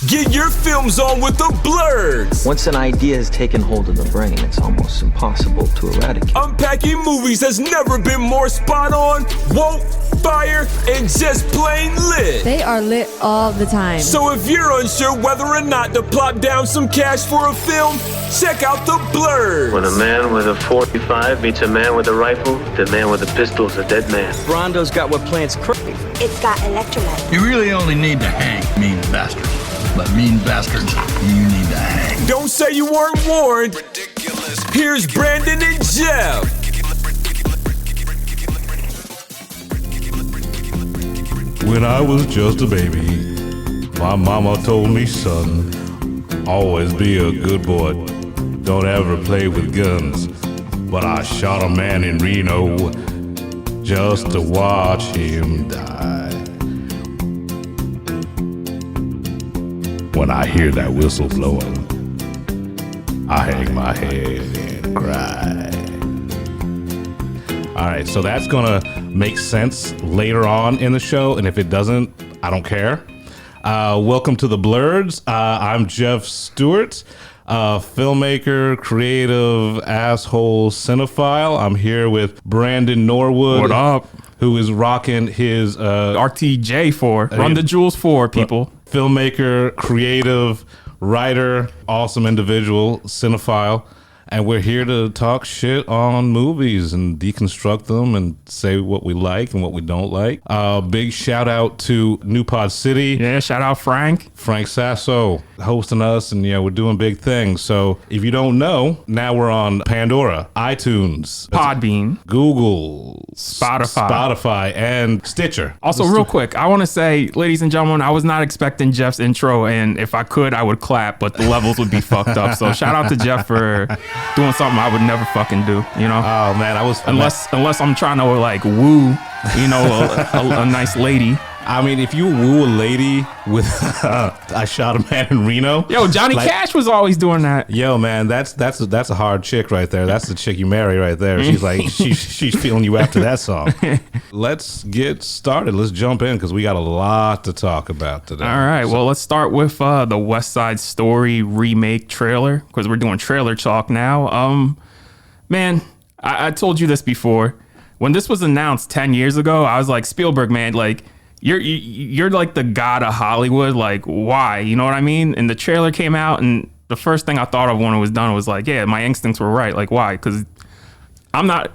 Get your films on with the Blurs. Once an idea has taken hold of the brain, it's almost impossible to eradicate. Unpacking movies has never been more spot on, woke, fire, and just plain lit. They are lit all the time. So if you're unsure whether or not to plop down some cash for a film, check out the Blurs. When a man with a 45 meets a man with a rifle, the man with a pistol is a dead man. Brondo's got what plants crave. It's got electrolyte. You really only need to hang mean bastards. But mean bastards, you need to hang. Don't say you weren't warned. Ridiculous. Here's Brandon and Jeff. When I was just a baby, my mama told me, son, always be a good boy. Don't ever play with guns. But I shot a man in Reno just to watch him die. When I hear that whistle blowing, I hang my head and cry. All right, so that's gonna make sense later on in the show, and if it doesn't, I don't care. Welcome to the Blurs. I'm Jeff Stewart, filmmaker, creative, asshole, cinephile. I'm here with Brandon Norwood. What up? Who is rocking his RTJ4, Run the Jewels 4, people. Filmmaker, creative, writer, awesome individual, cinephile. And we're here to talk shit on movies and deconstruct them and say what we like and what we don't like. Big shout out to New Pod City. Yeah, shout out Frank Sasso hosting us, and we're doing big things. So if you don't know, now we're on Pandora, iTunes, Podbean, Google, Spotify, and Stitcher. Also, real quick, I want to say, ladies and gentlemen, I was not expecting Jeff's intro, and if I could, I would clap, but the levels would be fucked up. So shout out to Jeff for doing something I would never fucking do, Oh man, I was unless I'm trying to like woo, a nice lady. I mean, if you woo a lady with I shot a man in Reno. Yo, Johnny Cash was always doing that. Yo, man, that's a hard chick right there. That's the chick you marry right there. She's like she's feeling you after that song. Let's get started. Let's jump in because we got a lot to talk about today. All right, well, let's start with the West Side Story remake trailer because we're doing trailer talk now. Man, I told you this before. When this was announced 10 years ago, I was like, Spielberg, man, like, You're like the god of Hollywood. Like, why? You know what I mean? And the trailer came out, and the first thing I thought of when it was done was like, yeah, my instincts were right. Like, why? Because I'm not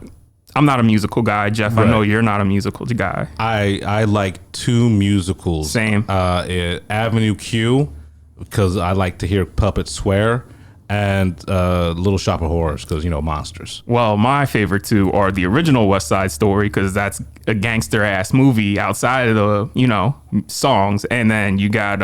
a musical guy, Jeff. Right. I know you're not a musical guy. I like two musicals. Same. Avenue Q, because I like to hear puppets swear, and Little Shop of Horrors, because, monsters. Well, my favorite two are the original West Side Story, because that's a gangster-ass movie outside of the, songs. And then you got,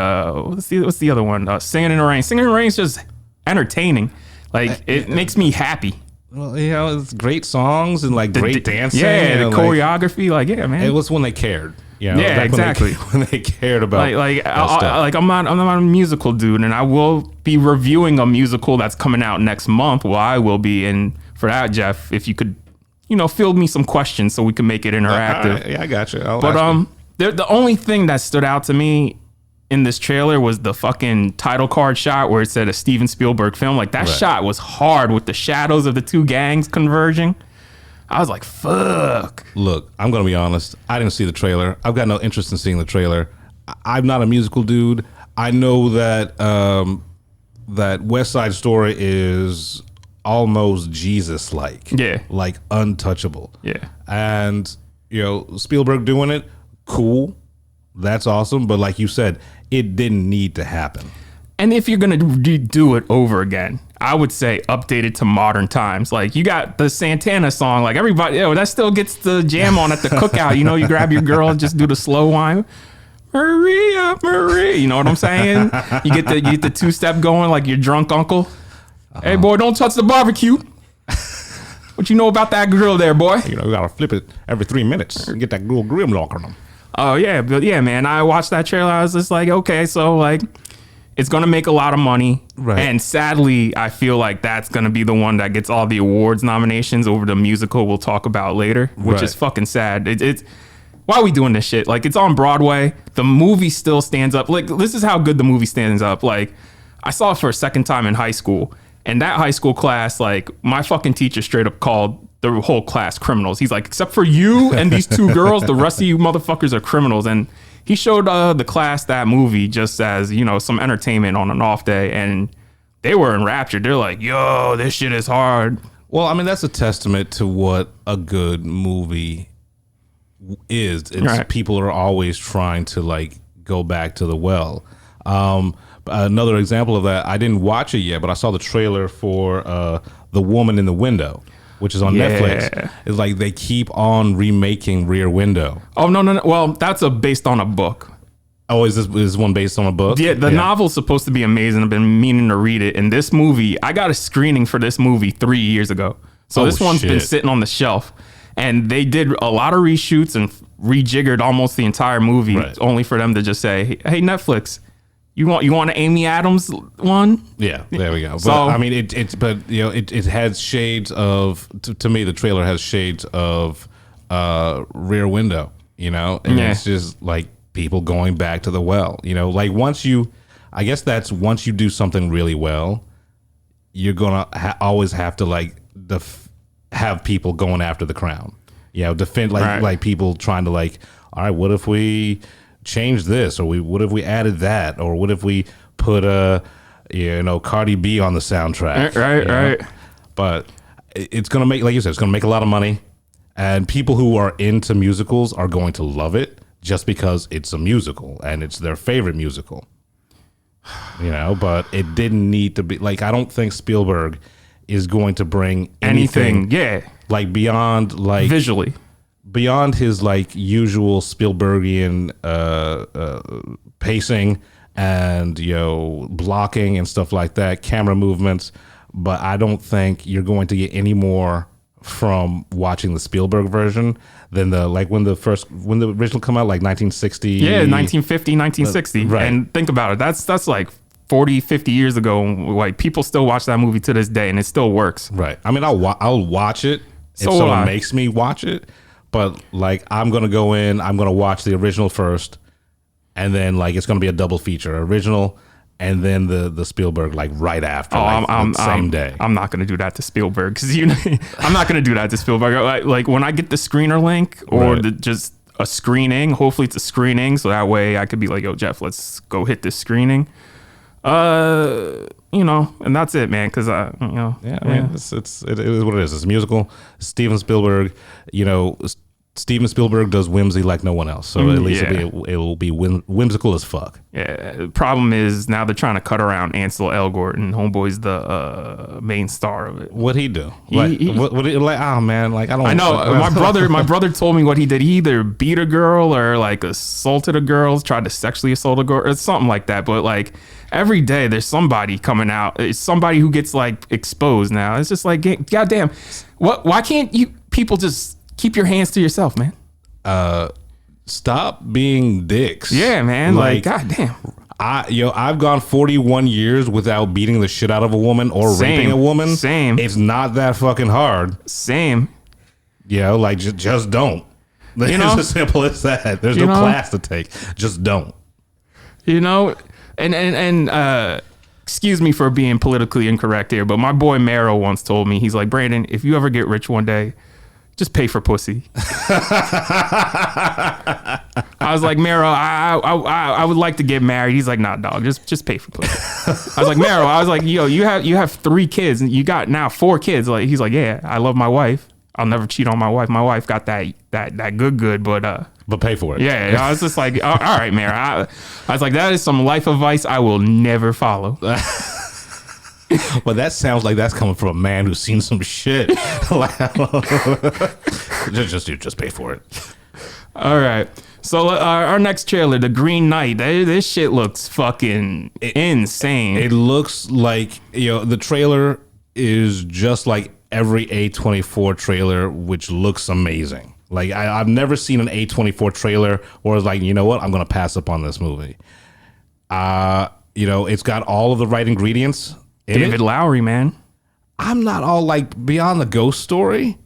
what's the other one? Singing in the Rain. Singing in the Rain is just entertaining. Like, it makes me happy. Well, it's great songs and, like, great dancing. Yeah, the and, choreography. Like, yeah, man. It was when they cared. Yeah, exactly. When they cared about I'm not a musical dude, and I will be reviewing a musical that's coming out next month. Well, I will be, and for that, Jeff, if you could, field me some questions so we can make it interactive. Yeah, I got you. The only thing that stood out to me in this trailer was the fucking title card shot where it said a Steven Spielberg film. Like that shot was hard with the shadows of the two gangs converging. I was like, fuck. Look, I'm going to be honest. I didn't see the trailer. I've got no interest in seeing the trailer. I'm not a musical dude. I know that that West Side Story is almost Jesus-like. Yeah. Like untouchable. Yeah. And, Spielberg doing it, cool. That's awesome. But like you said, it didn't need to happen. And if you're going to do it over again, I would say update it to modern times. Like you got the Santana song, like everybody, that still gets the jam on at the cookout. You grab your girl and just do the slow whine. Maria, you know what I'm saying? You get the two-step going like your drunk uncle. Hey boy, don't touch the barbecue. What you know about that grill there, boy? You gotta flip it every 3 minutes and get that little grim lock on them. Oh yeah, but yeah, man. I watched that trailer. I was just like, okay, so like, it's gonna make a lot of money, right? And sadly, I feel like that's gonna be the one that gets all the awards nominations over the musical we'll talk about later, which is fucking sad. why are we doing this shit? Like, it's on Broadway. The movie still stands up. Like, this is how good the movie stands up. Like, I saw it for a second time in high school. And that high school class, like, my fucking teacher straight up called the whole class criminals. He's like, except for you and these two girls, the rest of you motherfuckers are criminals. And he showed the class that movie just as, you know, some entertainment on an off day. And they were enraptured. They're like, yo, this shit is hard. Well, I mean, that's a testament to what a good movie is. It's Right. People are always trying to like go back to the well. Another example of that, I didn't watch it yet, but I saw the trailer for The Woman in the Window, which is on Netflix. It's like they keep on remaking Rear Window. Oh, no. Well, that's based on a book. Oh, is this one based on a book? Yeah, the novel's supposed to be amazing. I've been meaning to read it. And this movie, I got a screening for this movie 3 years ago. So this one's been sitting on the shelf. And they did a lot of reshoots and rejiggered almost the entire movie, only for them to just say, "Hey, Netflix, you want an Amy Adams one?" Yeah, there we go. But, So I mean, it has shades of. To me, the trailer has shades of Rear Window. You know, and it's just like people going back to the well. You know, like once you do something really well, you're gonna always have to like have people going after the crown. You know, defend like people trying to like, all right, what if we change this, or what if we added that, or what if we put Cardi B on the soundtrack, right. But it's gonna make, like you said, it's gonna make a lot of money, and people who are into musicals are going to love it just because it's a musical and it's their favorite musical. You know, but it didn't need to be like, I don't think Spielberg is going to bring anything like beyond like visually, beyond his like usual Spielbergian pacing and, you know, blocking and stuff like that, camera movements. But I don't think you're going to get any more from watching the Spielberg version than when the original come out, like 1960. Yeah, 1950, 1960. Right. And think about it. That's like 40, 50 years ago. Like, people still watch that movie to this day and it still works. Right. I mean, I'll watch it if So someone makes me watch it. But like, I'm going to go in, I'm going to watch the original first, and then like it's going to be a double feature, original and then the Spielberg like right after, the same day. I'm not going to do that to Spielberg, because I'm not going to do that to Spielberg. Like when I get the screener link or just a screening, hopefully it's a screening, so that way I could be like, yo, Jeff, let's go hit this screening. You know, and that's it, man. Because I mean, it is what it is. It's a musical. Steven Spielberg, you know, Steven Spielberg does whimsy like no one else. So at least it'll be whimsical as fuck. Yeah. The problem is now they're trying to cut around Ansel Elgort, and Homeboy's the main star of it. What'd he do? Oh man, like I don't. I know. My brother told me what he did. He either beat a girl or like assaulted a girl, tried to sexually assault a girl, or something like that. But like every day there's somebody coming out. It's somebody who gets like exposed now. It's just like, goddamn, why can't you people just keep your hands to yourself, man? Stop being dicks. Yeah, man. Like goddamn. I've gone 41 years without beating the shit out of a woman or raping a woman. Same. It's not that fucking hard. Same. Like just don't. It's as simple as that. There's no class to take. Just don't. You know, and excuse me for being politically incorrect here, but my boy Mero once told me, he's like, Brandon, if you ever get rich one day, just pay for pussy. I was like, Mero, I would like to get married. He's like, nah, dog, just pay for pussy. I was like, Mero, yo, you have 3 kids and you got now 4 kids. Like, he's like, yeah, I love my wife. I'll never cheat on my wife. My wife got that good, but pay for it. Yeah, I was just like, all right, Mero. I was like, that is some life advice I will never follow. Well, that sounds like that's coming from a man who's seen some shit. just pay for it. All right. So our next trailer, The Green Knight, this shit looks fucking insane. It looks like, the trailer is just like every A24 trailer, which looks amazing. Like I've never seen an A24 trailer where it's like, you know what, I'm going to pass up on this movie. It's got all of the right ingredients. David Lowery, man. I'm not all like beyond the ghost story.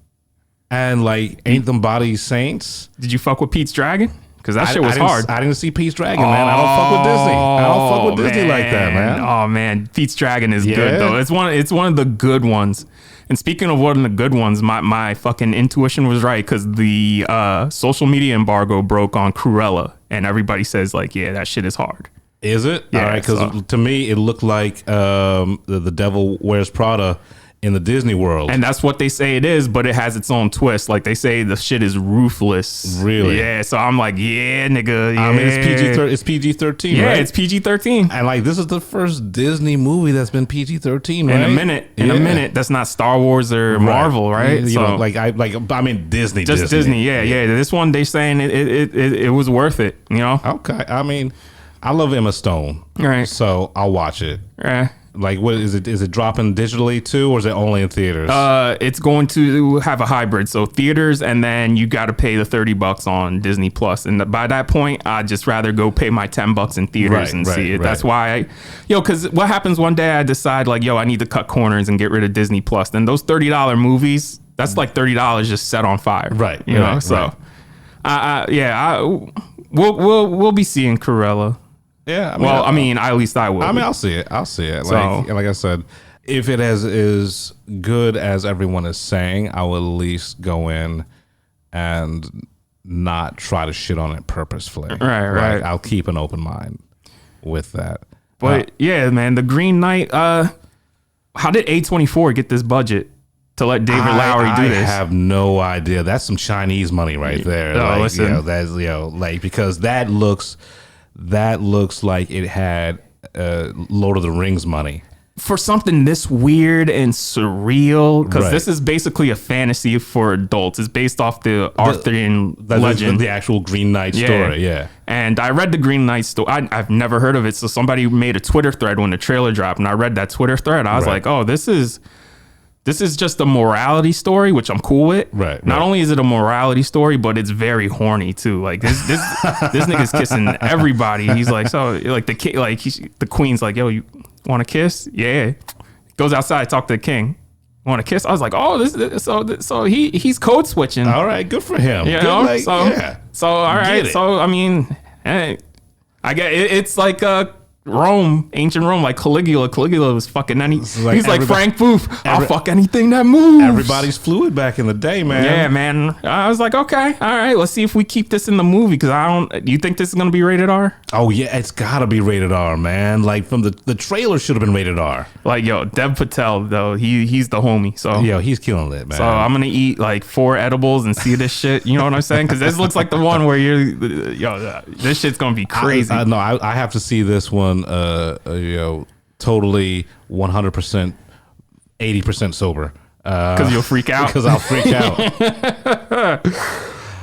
and like Ain't Them Bodies Saints. Did you fuck with Pete's Dragon? Because that shit was hard. I didn't see Pete's Dragon, man. I don't fuck with Disney. I don't fuck with Disney like that, man. Oh man, Pete's Dragon is good though. It's one of the good ones. And speaking of one of the good ones, my fucking intuition was right, because the social media embargo broke on Cruella, and everybody says like, yeah, that shit is hard. Is it? Yeah, all right, because to me it looked like the Devil Wears Prada in the Disney world, and that's what they say it is, but it has its own twist. Like they say the shit is ruthless. Really? Yeah. So I'm like, yeah, nigga. Yeah. I mean, it's PG-13. Yeah, right? it's PG-13. And like this is the first Disney movie that's been PG-13, right? In a minute. That's not Star Wars or Marvel, right? You know, I mean Disney. Just Disney. Yeah. This one they saying it was worth it. You know? Okay. I mean, I love Emma Stone, right? So I'll watch it. Right. Like, what is it? Is it dropping digitally too, or is it only in theaters? It's going to have a hybrid, so theaters, and then you got to pay the $30 on Disney Plus. And by that point, I'd just rather go pay my $10 in theaters and see it. Right. That's why because what happens one day I decide like, I need to cut corners and get rid of Disney Plus. Then those $30 movies, that's like $30 just set on fire, right? You know, so we'll be seeing Cruella. Yeah. I mean, at least I will. I mean, I'll see it. So, like I said, if it is good as everyone is saying, I will at least go in and not try to shit on it purposefully. Right. I'll keep an open mind with that. But yeah, man, the Green Knight. How did A24 get this budget to let David Lowery do this? I have no idea. That's some Chinese money right there. Listen. Because that looks like it had Lord of the Rings money. For something this weird and surreal, because this is basically a fantasy for adults. It's based off the Arthurian legend. The actual Green Knight story, yeah. And I read the Green Knight story. I've never heard of it. So somebody made a Twitter thread when the trailer dropped, and I read that Twitter thread. I was like, oh, this is just a morality story, which I'm cool with. Right. Not only is it a morality story, but it's very horny too. Like this nigga's kissing everybody. He's like, so like the queen's like, yo, you want to kiss? Yeah. Goes outside, talk to the king. Want to kiss? I was like, oh, so he's code switching. All right, good for him. You good, know, so all right. So I mean, hey, I get it, it's like Rome, ancient Rome, like Caligula. Caligula was fucking he's like Frank Booth. I'll fuck anything that moves. Everybody's fluid back in the day, man. Yeah, man. I was like, okay, all right, let's see if we keep this in the movie, because do you think this is gonna be rated R? Oh yeah, it's gotta be rated R, man. Like from the trailer should have been rated R. Like, yo, Dev Patel though, he's the homie. So he's killing it, man. So I'm gonna eat like 4 edibles and see this shit. You know what I'm saying? Because this looks like the one where this shit's gonna be crazy. I have to see this one. Totally 100%, 80% sober. Because you'll freak out. Because I'll freak out.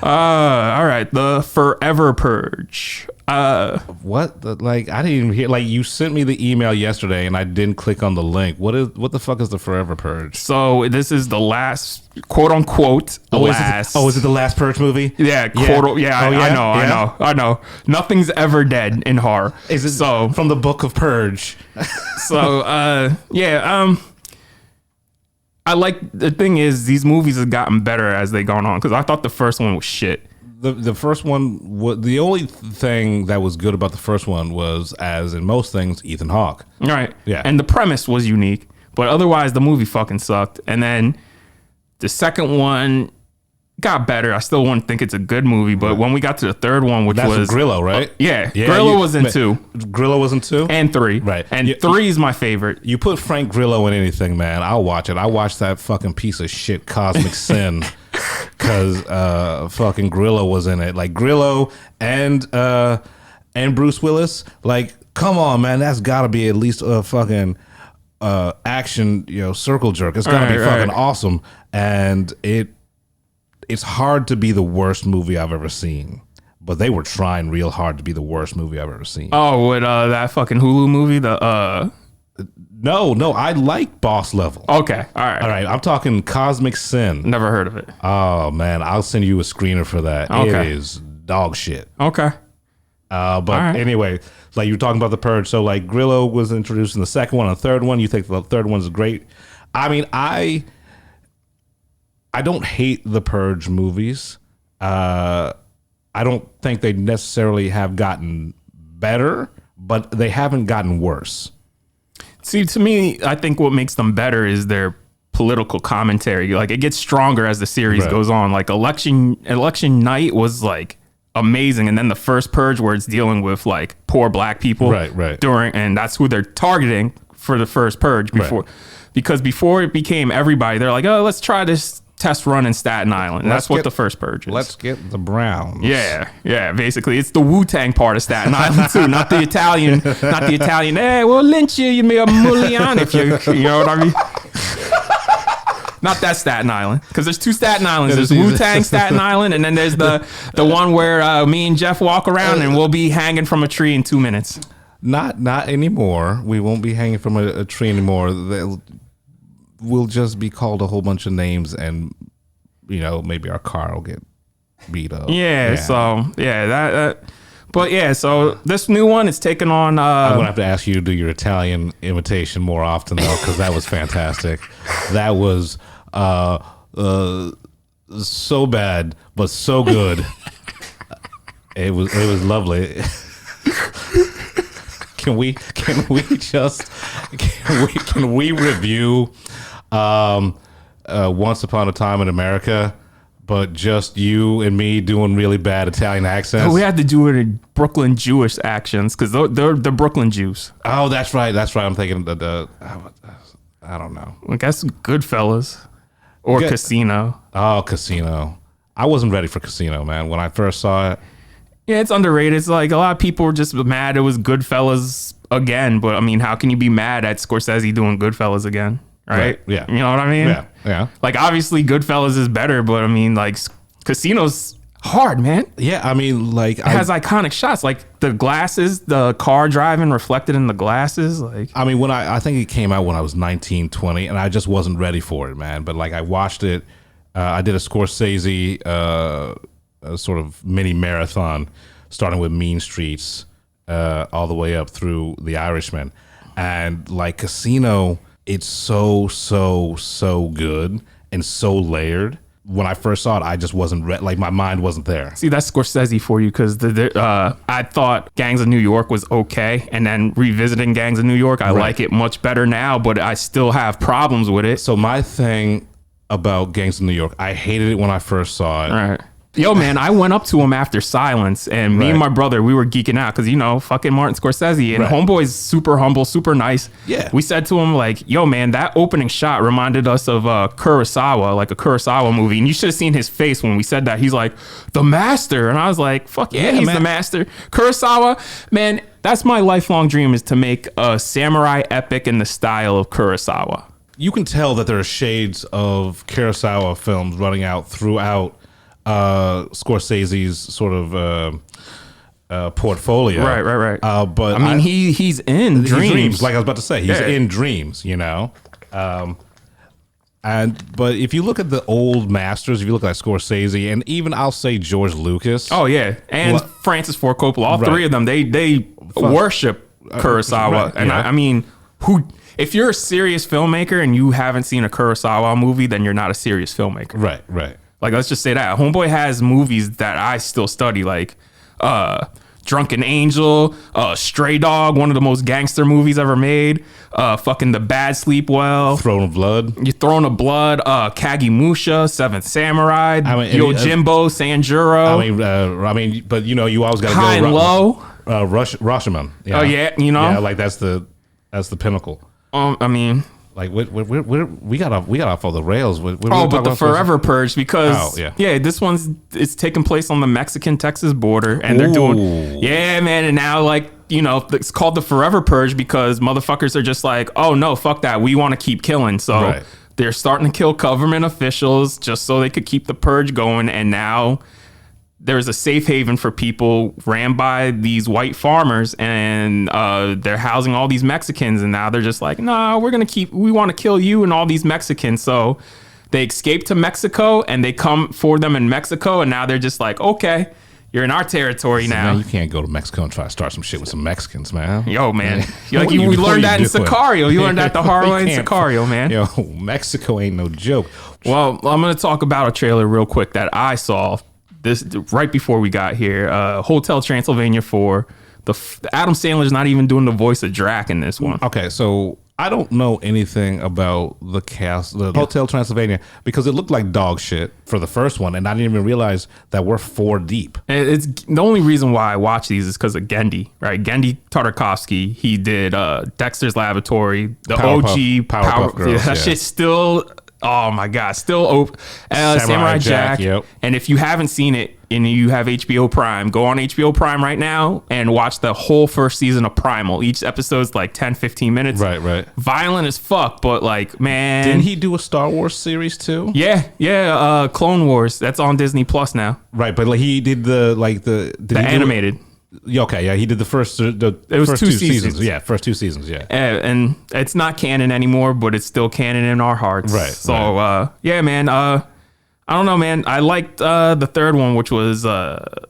All right, the Forever Purge. What? I didn't even hear. Like, you sent me the email yesterday, and I didn't click on the link. What the fuck is the Forever Purge? So this is the last, quote unquote, last. Is it the last Purge movie? Yeah. I know. Nothing's ever dead in horror. Is it so from the Book of Purge? I like, the thing is, these movies have gotten better as they gone on, because I thought the first one was shit. The first one, the only thing that was good about the first one was, as in most things, Ethan Hawke. Right. Yeah. And the premise was unique, but otherwise the movie fucking sucked. And then the second one got better. I still wouldn't think it's a good movie, but when we got to the third one, which That's was Grillo, right? Grillo was in 2. Grillo was in 2 and 3, right? And 3 is my favorite. You put Frank Grillo in anything, man, I'll watch it. I watched that fucking piece of shit Cosmic Sin because fucking Grillo was in it. Like Grillo and Bruce Willis. Like, come on, man, that's got to be at least a fucking action, circle jerk. It's got to be fucking awesome, and it's hard to be the worst movie I've ever seen, but they were trying real hard to be the worst movie I've ever seen. Oh, with that fucking Hulu movie, No, I like Boss Level. Okay, all right. I'm talking Cosmic Sin. Never heard of it. Oh man, I'll send you a screener for that. Okay. It is dog shit. Okay. Anyway, like you were talking about the Purge, so like Grillo was introduced in the 2nd one, and the 3rd one. You think the 3rd one's great? I mean, I don't know. I have to see this one. I mean, I like the thing is, these movies have gotten better as they gone on, because I thought the first one was shit. The second one, the only thing that was good about the first one was, as in most things, Ethan Hawke. Right. I don't hate the Purge movies. I don't think they necessarily have gotten better, but they haven't gotten worse. See, to me, I think what makes them better is their political commentary. Like, it gets stronger as the series goes on. Like, election night was like amazing, and then the first Purge, where it's dealing with like poor black people, right, during, and that's who they're targeting for the first Purge because before it became everybody, they're like, oh, let's try this test run in Staten Island. That's what the first Purge is. Let's get the Browns. Yeah. Basically, it's the Wu-Tang part of Staten Island too, not the Italian. Hey, we'll lynch you. You may a mullion if you know what I mean. Not that Staten Island, because there's two Staten Islands. There's Wu-Tang Staten Island, and then there's the one where me and Jeff walk around and we'll be hanging from a tree in 2 minutes. Not anymore. We won't be hanging from a tree anymore. We'll just be called a whole bunch of names, and maybe our car will get beat up. So this new one is taking on. I'm gonna have to ask you to do your Italian imitation more often though, because that was fantastic. That was so bad but so good. It was lovely. Can we review Once Upon a Time in America, but just you and me doing really bad Italian accents? We had to do it in Brooklyn Jewish accents because they're Brooklyn Jews. Oh, that's right. I'm thinking I don't know. I guess Goodfellas or Casino. Oh, Casino. I wasn't ready for Casino, man, when I first saw it. Yeah, it's underrated. It's like a lot of people were just mad it was Goodfellas again. But I mean, how can you be mad at Scorsese doing Goodfellas again? Right? Yeah. You know what I mean? Yeah. Like, obviously, Goodfellas is better, but I mean, like, Casino's hard, man. Yeah, I mean, like, it has iconic shots, like the glasses, the car driving reflected in the glasses. Like, I mean, I think it came out when I was 19, 20, and I just wasn't ready for it, man. But like, I watched it. I did a Scorsese sort of mini marathon, starting with Mean Streets, all the way up through The Irishman, and like Casino. It's so good and so layered. When I first saw it, I just wasn't like my mind wasn't there. See, that's Scorsese for you, because I thought Gangs of New York was okay, and then revisiting Gangs of New York, I like it much better now, but I still have problems with it. So my thing about Gangs of New York, I hated it when I first saw it. Right. Yo, man, I went up to him after Silence, and me and my brother, we were geeking out because, fucking Martin Scorsese, and Homeboy's super humble, super nice. Yeah. We said to him, like, yo, man, that opening shot reminded us of Kurosawa, like a Kurosawa movie. And you should have seen his face when we said that. He's like, the master. And I was like, fuck yeah, he's the master. Kurosawa, man, that's my lifelong dream, is to make a samurai epic in the style of Kurosawa. You can tell that there are shades of Kurosawa films running out throughout Scorsese's sort of portfolio. Right. But I mean, he's in Dreams. Like I was about to say, he's in Dreams, but if you look at the old masters, if you look at Scorsese, and even I'll say George Lucas. Oh yeah, and Francis Ford Coppola, all three of them, they worship Kurosawa. And I mean, if you're a serious filmmaker and you haven't seen a Kurosawa movie, then you're not a serious filmmaker. Right. Like, let's just say that. Homeboy has movies that I still study, like Drunken Angel, Stray Dog, one of the most gangster movies ever made, fucking The Bad Sleep Well, Throne of Blood, Kagemusha, Seventh Samurai, Yojimbo, Sanjuro. But you always got to go High and Low, Rashomon. Yeah. Oh yeah, like that's the pinnacle. Like we got off all the rails. But the Forever Purge, because this it's taking place on the Mexican-Texas border, and they're doing man, and now it's called the Forever Purge because motherfuckers are just like, oh no, fuck that, we want to keep killing, so they're starting to kill government officials just so they could keep the purge going, and now there's a safe haven for people ran by these white farmers, and they're housing all these Mexicans, and now they're just like, nah, we want to kill you and all these Mexicans. So they escape to Mexico, and they come for them in Mexico, and now they're just like, okay, You're in our territory now. Man, you can't go to Mexico and try to start some shit with some Mexicans, man. Yo, man. What We are learned that in doing? Sicario. You learned that the hard way in You can't- Sicario, man. Yo, Mexico ain't no joke. Well, I'm going to talk about a trailer real quick that I saw this right before we got here. Hotel Transylvania 4. Adam Sandler's not even doing the voice of Drac in this one. Okay, so I don't know anything about the cast, the Hotel Transylvania, because it looked like dog shit for the first one, and I didn't even realize that we're 4 deep. It's the only reason why I watch these is because of Gendy, right? Gendy Tartakovsky. He did Dexter's Laboratory, the OG Powerpuff Girls, that yeah. shit's still. Oh my god, still Samurai Jack. Yep. And if you haven't seen it and you have HBO Prime, go on HBO Prime right now and watch the whole first season of Primal. Each episode's like 10-15 minutes. Right. Violent as fuck, but like, man. Didn't he do a Star Wars series too? Yeah. Clone Wars. That's on Disney Plus now. Right, but like he did the Animated. Okay, yeah, he did the first It was first 2 two seasons. Yeah, first 2 seasons, yeah. And it's not canon anymore, but it's still canon in our hearts. Right, So, yeah, man. I don't know, man. I liked the third one, which was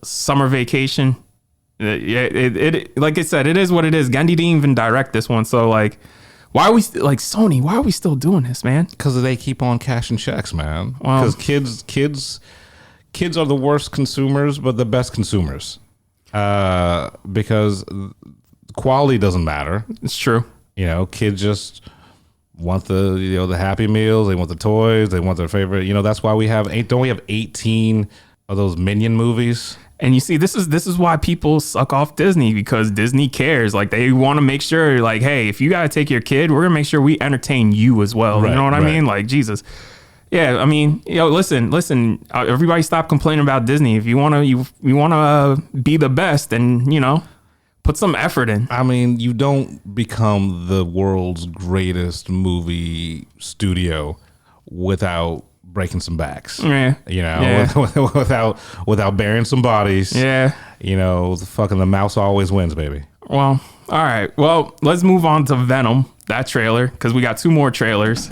Summer Vacation. It like I said, it is what it is. Gendy didn't even direct this one, so like, why are we like Sony? Why are we still doing this, man? Because they keep on cashing checks, man. Wow. Because kids are the worst consumers, but the best consumers. Because quality doesn't matter. It's true. You know, kids just want the Happy Meals. They want the toys. They want their favorite. You know, that's why we have 18 of those Minion movies. And you see, this is why people suck off Disney, because Disney cares. Like, they want to make sure, like, hey, if you got to take your kid, we're gonna make sure we entertain you as well. Right, you know what I right. mean? Like, Jesus. Yeah, I mean, listen. Everybody stop complaining about Disney. If you wanna be the best, then put some effort in. I mean, you don't become the world's greatest movie studio without breaking some backs. Yeah. Without burying some bodies. Yeah. The mouse always wins, baby. Well, all right. Well, let's move on to Venom, that trailer, because we got 2 more trailers.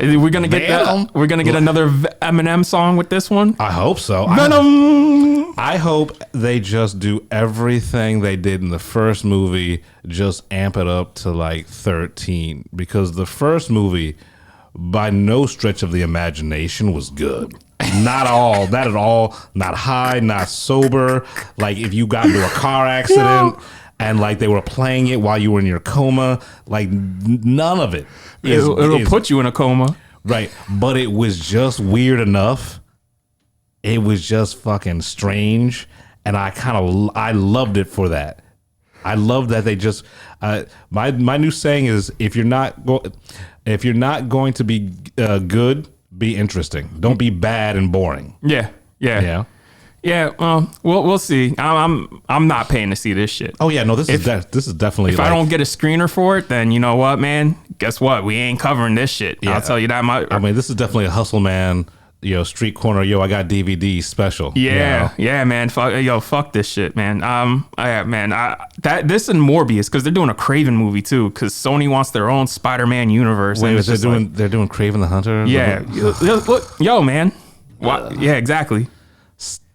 We're gonna get another Eminem song with this one. I hope so. Venom. I hope they just do everything they did in the first movie, just amp it up to like 13, because the first movie, by no stretch of the imagination, was good. Not at all. Not high, not sober. Like, if you got into a car accident and like they were playing it while you were in your coma, like none of it. It'll put you in a coma. Right. But it was just weird enough. It was just fucking strange. And I loved it for that. I love that they just, my new saying is, if you're not going to be good, be interesting. Don't be bad and boring. Yeah. Yeah, we'll see. I'm not paying to see this shit. Oh yeah, no, this is definitely. If I don't get a screener for it, then you know what, man? Guess what? We ain't covering this shit. Yeah, I'll tell you that. I mean, this is definitely a hustle man. Street corner. I got DVD special. Yeah, yeah, man. Fuck this shit, man. This and Morbius, because they're doing a Craven movie too. Because Sony wants their own Spider-Man universe. Wait, they're doing Craven the Hunter. Yeah, look, man. What? Yeah, exactly.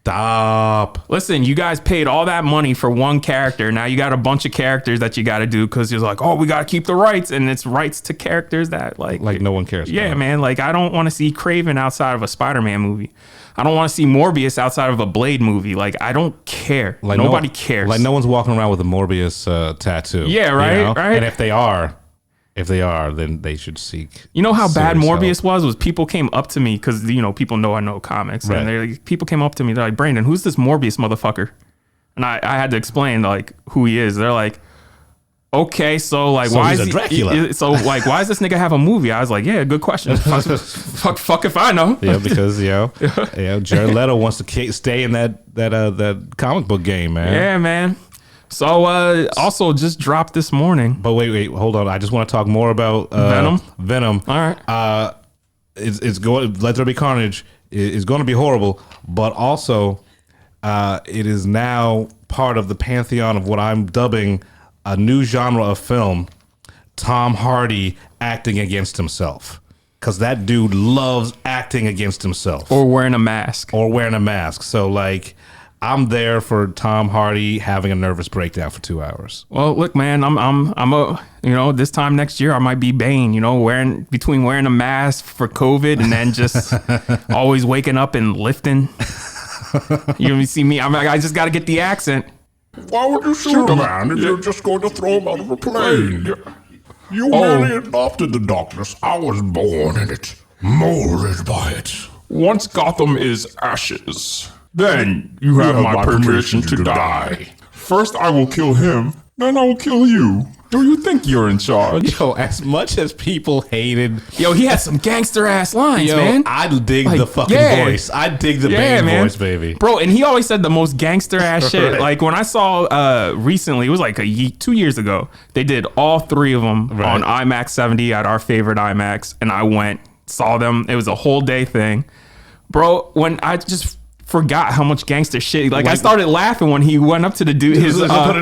Stop. Listen, you guys paid all that money for one character. Now you got a bunch of characters that you got to do because you're like, oh, we got to keep the rights. And it's rights to characters that like no one cares about. Yeah, man. Like, I don't want to see Craven outside of a Spider-Man movie. I don't want to see Morbius outside of a Blade movie. Like, I don't care. Like, nobody cares. Like, no one's walking around with a Morbius tattoo. Yeah, right, right. And if they are, then they should seek. You know how bad Morbius help. was people came up to me because people know I know comics, right. And people came up to me. They're like, Brandon, who's this Morbius motherfucker? And I had to explain like who he is. They're like, okay, so like so why he's is a Dracula? So like why does this nigga have a movie? I was like, yeah, good question. fuck if I know. Yeah, because Jared Leto wants to stay in that comic book game, man. Yeah, man. So also just dropped this morning. But wait, hold on. I just want to talk more about Venom. All right. It's going. Let There Be Carnage is going to be horrible, but also it is now part of the pantheon of what I'm dubbing a new genre of film: Tom Hardy acting against himself. Because that dude loves acting against himself, or wearing a mask. So like, I'm there for Tom Hardy having a nervous breakdown for 2 hours. Well, look, man, this time next year I might be Bane, wearing a mask for COVID and then just always waking up and lifting. You see me, I just got to get the accent. Why would you shoot a man if you're just going to throw him out of a plane? You merely adopted the darkness. I was born in it, molded by it. Once Gotham is ashes, then you have my permission to die. First I will kill him, then I will kill you. Do you think you're in charge? Yo, as much as people hated... Yo, he had some gangster ass lines, man. I dig the fucking voice. I dig the Bane voice, baby. Bro, and he always said the most gangster ass shit. Right. Like when I saw recently, it was like 2 years ago, they did all three of them on IMAX 70 at our favorite IMAX. And I went, saw them. It was a whole day thing. Bro, when I just... forgot how much gangster shit. Like I started laughing when he went up to the dude.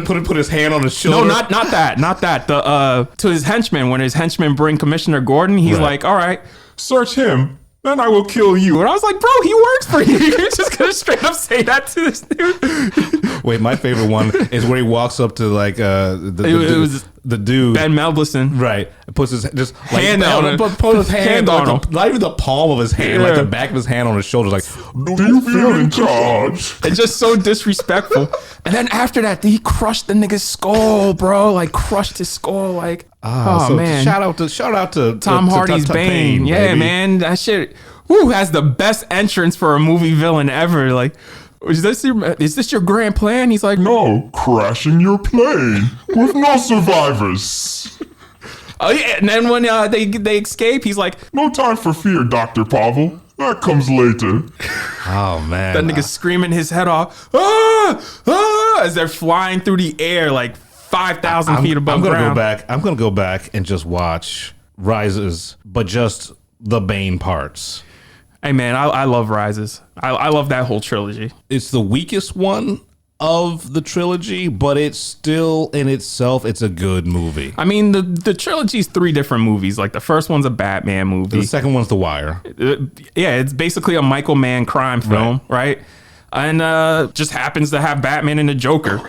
Put his hand on his shoulder. No, not that. To his henchmen, when his henchmen bring Commissioner Gordon, he's like, "All right, search him, then I will kill you." And I was like, "Bro, he works for you. You're just gonna straight up say that to this dude." Wait, my favorite one is where he walks up to like the dude Ben Mendelsohn, right? Puts his hand on him, put his hand on him, not even the palm of his hand, like the back of his hand on his shoulder, like, do you feel in charge? It's just so disrespectful. And then after that, he crushed the nigga's skull, bro. Like crushed his skull, like so man. Shout out to Tom Hardy's Bane. Yeah, baby. Man, that shit. Who has the best entrance for a movie villain ever? Like. Is this your grand plan? He's like, no, crashing your plane with no survivors. Oh yeah, and then when they escape, he's like, no time for fear, Dr. Pavel. That comes later. Oh man, that nigga's screaming his head off, as they're flying through the air like 5,000 feet above ground. I'm gonna go back and just watch Rises, but just the Bane parts. Hey man, I love Rises. I love that whole trilogy. It's the weakest one of the trilogy, but it's still in itself, it's a good movie. I mean, the trilogy's 3 different movies. Like the first one's a Batman movie. The second one's The Wire. Yeah, it's basically a Michael Mann crime film, right? And just happens to have Batman and the Joker,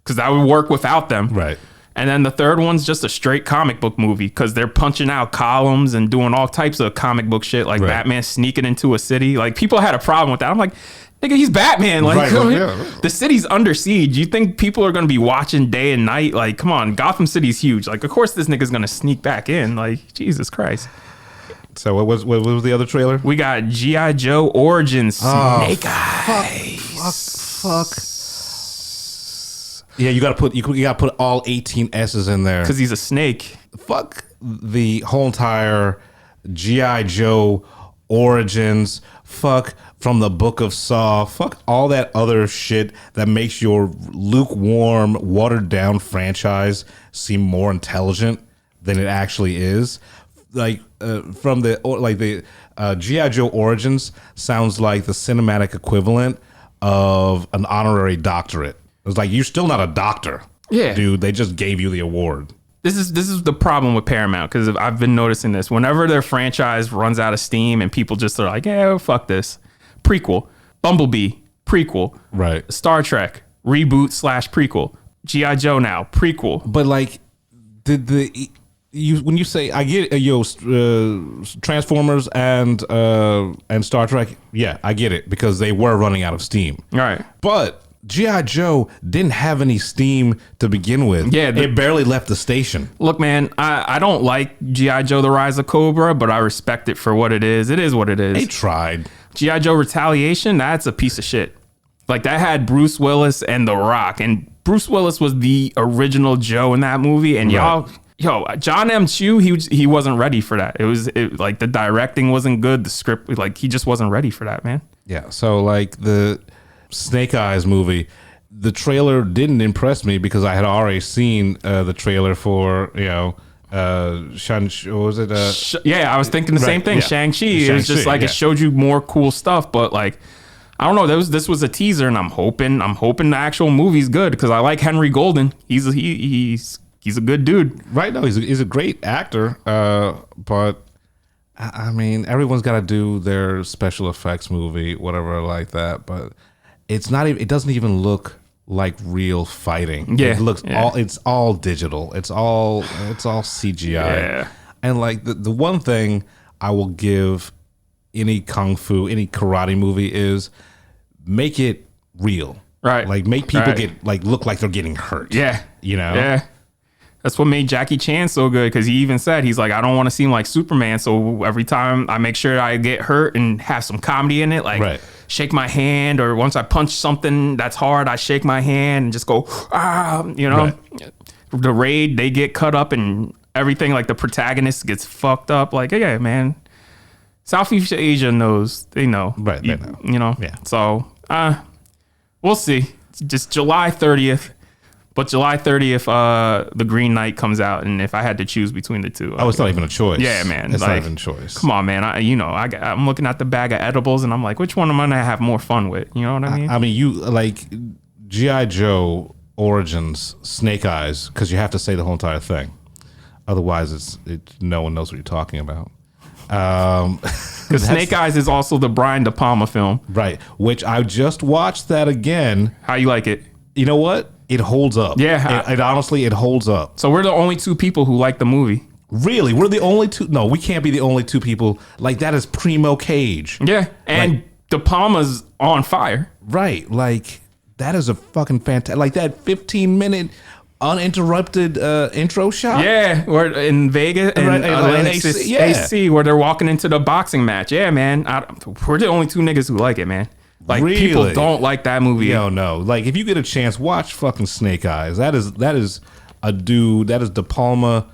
because that would work without them. Right. And then the third one's just a straight comic book movie because they're punching out columns and doing all types of comic book shit, like Batman sneaking into a city. Like people had a problem with that. I'm like, nigga, he's Batman. Like the city's under siege. You think people are going to be watching day and night? Like, come on, Gotham City's huge. Like, of course this nigga's going to sneak back in. Like, Jesus Christ. So what was the other trailer? We got G.I. Joe Origins Snake Eyes. Fuck. Yeah, you gotta put all 18 S's in there because he's a snake. Fuck the whole entire G.I. Joe Origins. Fuck From the Book of Saw. Fuck all that other shit that makes your lukewarm, watered down franchise seem more intelligent than it actually is. Like the G.I. Joe Origins sounds like the cinematic equivalent of an honorary doctorate. It's like, you're still not a doctor. Yeah. Dude, they just gave you the award. This is the problem with Paramount, because I've been noticing this. Whenever their franchise runs out of steam and people just are like, yeah, fuck this. Prequel. Bumblebee. Prequel. Right. Star Trek. Reboot / prequel. G.I. Joe now. Prequel. But like, when you say, I get Transformers and Star Trek, yeah, I get it, because they were running out of steam. All right. But G.I. Joe didn't have any steam to begin with. Yeah, it barely left the station. Look, man, I don't like G.I. Joe The Rise of Cobra, but I respect it for what it is. It is what it is. They tried. G.I. Joe Retaliation, that's a piece of shit. Like, that had Bruce Willis and The Rock, and Bruce Willis was the original Joe in that movie, and John M. Chu, he wasn't ready for that. Like, the directing wasn't good, the script, like, he just wasn't ready for that, man. Yeah, so like the Snake Eyes movie, the trailer didn't impress me because I had already seen the trailer for, what was it? Yeah, I was thinking the same thing. Yeah. Shang-Chi. It was just like, it showed you more cool stuff, but like, I don't know. This was a teaser, and I'm hoping the actual movie's good, because I like Henry Golden. He's a good dude. Right? No, he's a great actor. But I mean, everyone's got to do their special effects movie, whatever like that. But it's not even. It doesn't even look like real fighting. Yeah, it looks all. It's all digital. It's all CGI. Yeah. And like the one thing I will give any kung fu, any karate movie is make it real. Right. Like make people Right. get like look like they're getting hurt. Yeah. You know? Yeah. That's what made Jackie Chan so good, because he even said, he's like, I don't want to seem like Superman, so every time I make sure I get hurt and have some comedy in it, like Right. shake my hand, or once I punch something that's hard, I shake my hand and just go, you know. Right. The Raid, they get cut up and everything, like the protagonist gets fucked up. Like, yeah, man. Southeast Asia knows. They know. Right, they know. You know? Yeah. So, we'll see. It's just July 30th. But July 30th, The Green Knight comes out, and if I had to choose between the two, Oh, it's not even a choice. Yeah, man. It's like, not even a choice. Come on, man. I'm looking at the bag of edibles, and I'm like, which one am I gonna have more fun with? You know what I mean? I mean, you like G.I. Joe Origins, Snake Eyes, because you have to say the whole entire thing. Otherwise, no one knows what you're talking about. Because Snake Eyes is also the Brian De Palma film. Right. Which I just watched that again. How you like it? You know what? It holds up. Yeah. It honestly, it holds up. So we're the only two people who like the movie. Really? We're the only two? No, we can't be the only two people. Like, that is primo Cage. Yeah. And Like- De Palma's on fire. Right. Like, that is a fucking fantastic. Like, that 15-minute uninterrupted intro shot. Yeah, we're in Vegas and Right, Atlantic AC, yeah. AC, where they're walking into the boxing match. Yeah, man. We're the only two niggas who like it, man. Like, people Really? don't like that movie. Yo, no. Like, if you get a chance, watch fucking Snake Eyes. That is a dude. That is De Palma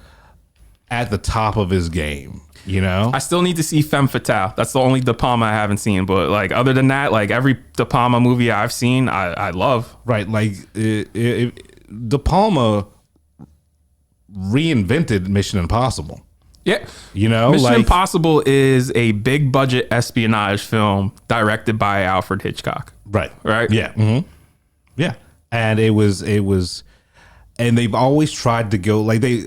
at the top of his game. You know? I still need to see Femme Fatale. That's the only De Palma I haven't seen. But like, other than that, like every De Palma movie I've seen, I love. Right. Like, De Palma reinvented Mission Impossible. Yeah. You know? Mission like, Impossible is a big budget espionage film directed by Alfred Hitchcock. Right. Right? Yeah. Mm-hmm. Yeah. And it was, and they've always tried to go like they,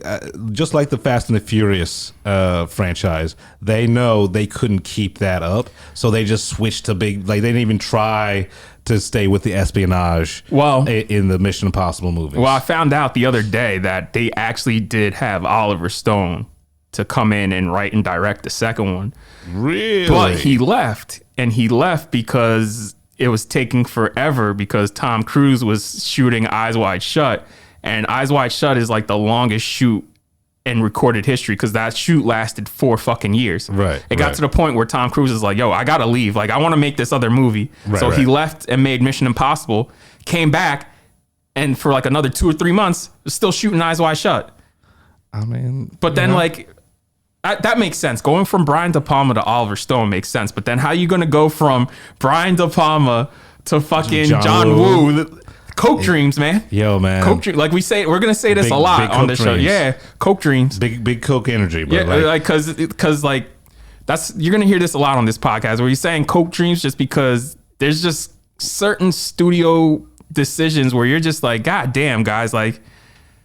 just like the Fast and the Furious franchise. They know they couldn't keep that up, so they just switched to big. Like they didn't even try to stay with the espionage. Well, in the Mission Impossible movies. Well, I found out the other day that they actually did have Oliver Stone to come in and write and direct the second one. Really? But he left, and he left because it was taking forever because Tom Cruise was shooting Eyes Wide Shut. And Eyes Wide Shut is like the longest shoot in recorded history because that shoot lasted 4 fucking years. Right. It got to the point where Tom Cruise is like, yo, I got to leave. Like, I want to make this other movie. Right, so he right. left and made Mission Impossible, came back, and for like another 2 or 3 months, was still shooting Eyes Wide Shut. I mean, But then, like, that makes sense. Going from Brian De Palma to Oliver Stone makes sense. But then how you going to go from Brian De Palma to fucking John Woo? Coke dreams, man. Yo, man. Coke dreams. Like we say, we're gonna say this Big- a lot big on Coke this show. dreams. Yeah, Coke dreams. big Coke energy, bro. Yeah, like because like that's you're gonna hear this a lot on this podcast where you're saying Coke dreams just because there's just certain studio decisions where you're just like, God damn, guys, like,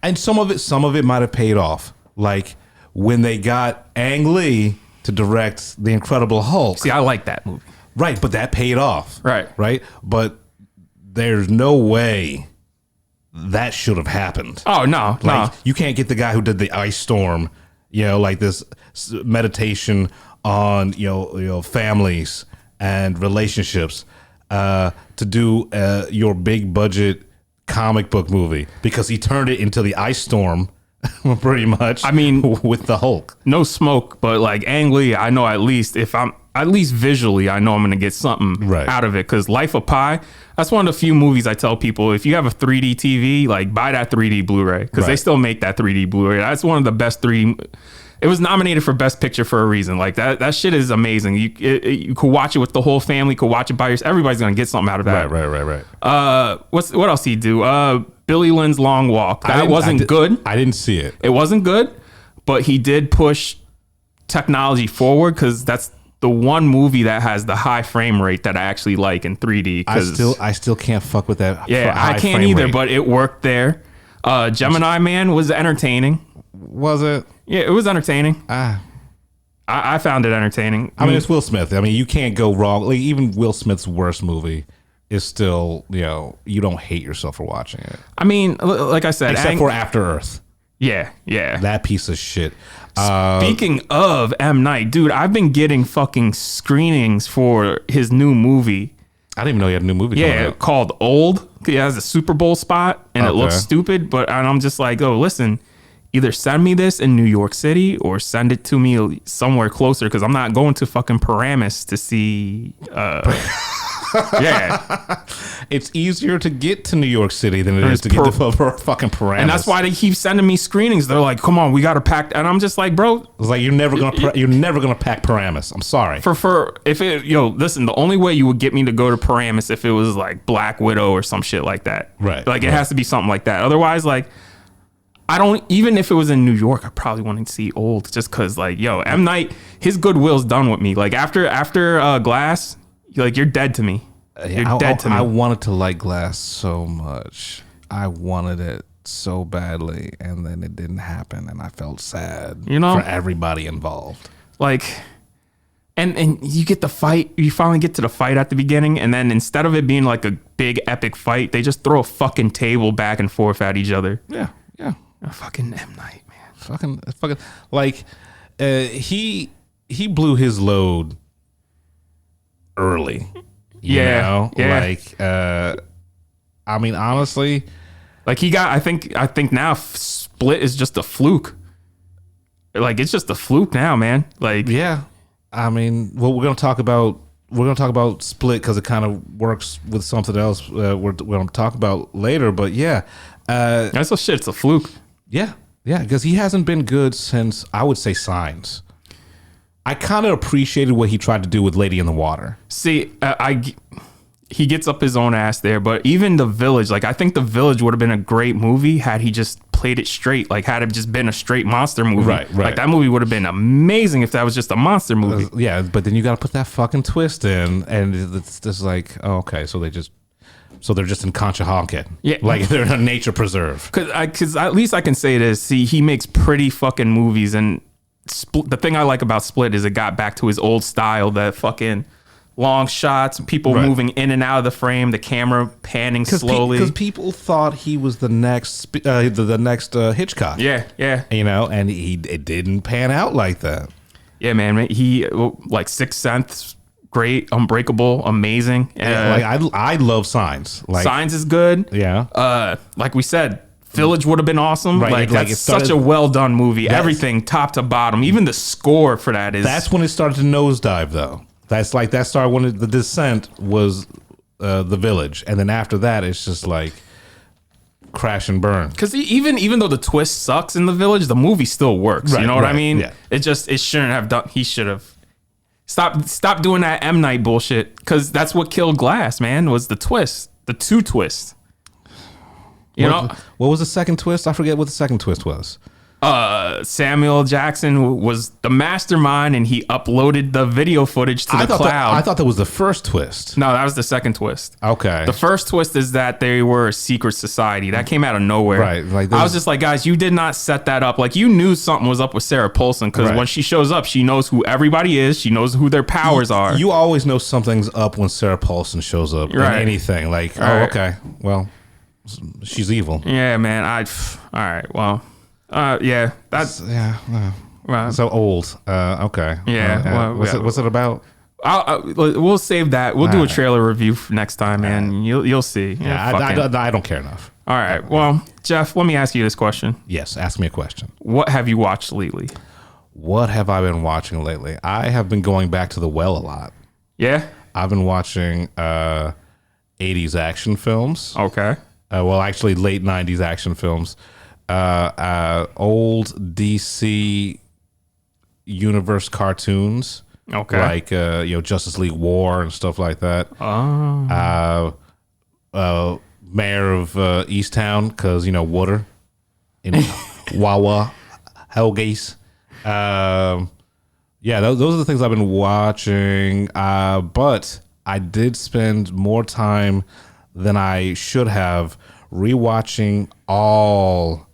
and some of it might have paid off. Like when they got Ang Lee to direct The Incredible Hulk. see, I like that movie. Right, but that paid off. Right. Right? But there's no way that should have happened. Oh no, Like no. you can't get the guy who did the Ice Storm, you know, like this meditation on, you know, families and relationships to do your big budget comic book movie because he turned it into the Ice Storm pretty much. I mean, with the Hulk. No smoke, but like Ang Lee, I know at least if I'm at least visually, I know I'm gonna get something Right. out of it. Because Life of Pi, that's one of the few movies I tell people if you have a 3D TV, like buy that 3D Blu-ray because they Right. still make that 3D Blu-ray. That's one of the best 3D. It was nominated for Best Picture for a reason. Like that shit is amazing. You could watch it with the whole family. Could watch it by yourself. Everybody's gonna get something out of that. Right. What else did he do? Billy Lynn's Long Walk. That wasn't good. I didn't see it. It wasn't good, but he did push technology forward because that's the one movie that has the high frame rate that I actually like in 3D. I still can't fuck with that. Yeah, I can't either, but it worked there. Gemini Man was entertaining. Was it? Yeah, it was entertaining. I found it entertaining. I mean, it's Will Smith. I mean, you can't go wrong. Like even Will Smith's worst movie is still, you don't hate yourself for watching it. I mean, like I said, except for After Earth. Yeah. That piece of shit. Speaking of M. Night, dude, I've been getting fucking screenings for his new movie. I didn't even know he had a new movie coming out. Called Old. He has a Super Bowl spot, and it looks stupid, and I'm just like, oh, listen, either send me this in New York City or send it to me somewhere closer, because I'm not going to fucking Paramus to see... yeah. It's easier to get to New York City than it is to get to fucking Paramus. And that's why they keep sending me screenings. They're like, come on, we got to pack. And I'm just like, bro. It's like, you're never gonna pack Paramus. I'm sorry. Listen, the only way you would get me to go to Paramus if it was like Black Widow or some shit like that. Right. Like, it has to be something like that. Otherwise, like, I don't, even if it was in New York, I probably wouldn't see Old, just because, like, M. Night, his goodwill's done with me. Like, after Glass, like, you're dead to me. You're dead to me. I wanted to like Glass so much. I wanted it so badly, and then it didn't happen, and I felt sad for everybody involved. Like, and you get the fight, you finally get to the fight at the beginning, and then instead of it being like a big epic fight, they just throw a fucking table back and forth at each other. Yeah. Fucking M. Night, man. Fucking like, he blew his load early. Yeah. Like, I mean, honestly, like, he got, I think now Split is just a fluke. Like, it's just a fluke now, man. Like, yeah. I mean, well, we're gonna talk about Split because it kind of works with something else we're gonna talk about later. But yeah, that's a shit. It's a fluke. Yeah, because he hasn't been good since, I would say, Signs. I kind of appreciated what he tried to do with Lady in the Water. See, he gets up his own ass there, but even The Village, like, I think The Village would have been a great movie had he just played it straight, like, had it just been a straight monster movie. Right. Like, that movie would have been amazing if that was just a monster movie. Yeah, but then you got to put that fucking twist in, and it's just like, oh, okay, so they're just in Conshohocken. Yeah. Like, they're in a nature preserve. Because at least I can say this. See, he makes pretty fucking movies, and the thing I like about Split is it got back to his old style, that fucking long shots, people moving in and out of the frame, the camera panning slowly. Because people thought he was the next Hitchcock. Yeah. And it didn't pan out like that. Yeah, man. He, like, Sixth Sense, great. Unbreakable, amazing. I love Signs. Like, Signs is good. Yeah. Like we said, Village would have been awesome. Right. Like, that's such a well done movie. Everything top to bottom. Even the score for that is. That's when it started to nosedive, though. That started when the descent was The Village, and then after that, it's just like crash and burn. Because even though the twist sucks in The Village, the movie still works. You know what I mean? Yeah. It shouldn't have done. He should have stop doing that M. Night bullshit. Because that's what killed Glass, man. Was the twist, the two twists. What was the second twist? I forget what the second twist was. Samuel Jackson was the mastermind, and he uploaded the video footage to the cloud. I thought that was the first twist. No, that was the second twist. Okay. The first twist is that they were a secret society. That came out of nowhere. Right. Like, I was just like, guys, you did not set that up. Like, you knew something was up with Sarah Paulson, because when she shows up, she knows who everybody is. She knows who their powers are. You always know something's up when Sarah Paulson shows up in anything. Like, okay, well, she's evil. Yeah, man. All right, well. Yeah, that's well, so old. Okay. Yeah. What's it about? We'll save that. We'll do a trailer review next time, and you'll see. Yeah, I don't care enough. All right. Well, Jeff, let me ask you this question. Yes, ask me a question. What have you watched lately? What have I been watching lately? I have been going back to the well a lot. Yeah. I've been watching 80s action films. Okay. Well, actually, late 90s action films. Old DC universe cartoons, like Justice League War and stuff like that. Mayor of Easttown, because water in Wawa Hellgate. Those are the things I've been watching. But I did spend more time than I should have rewatching all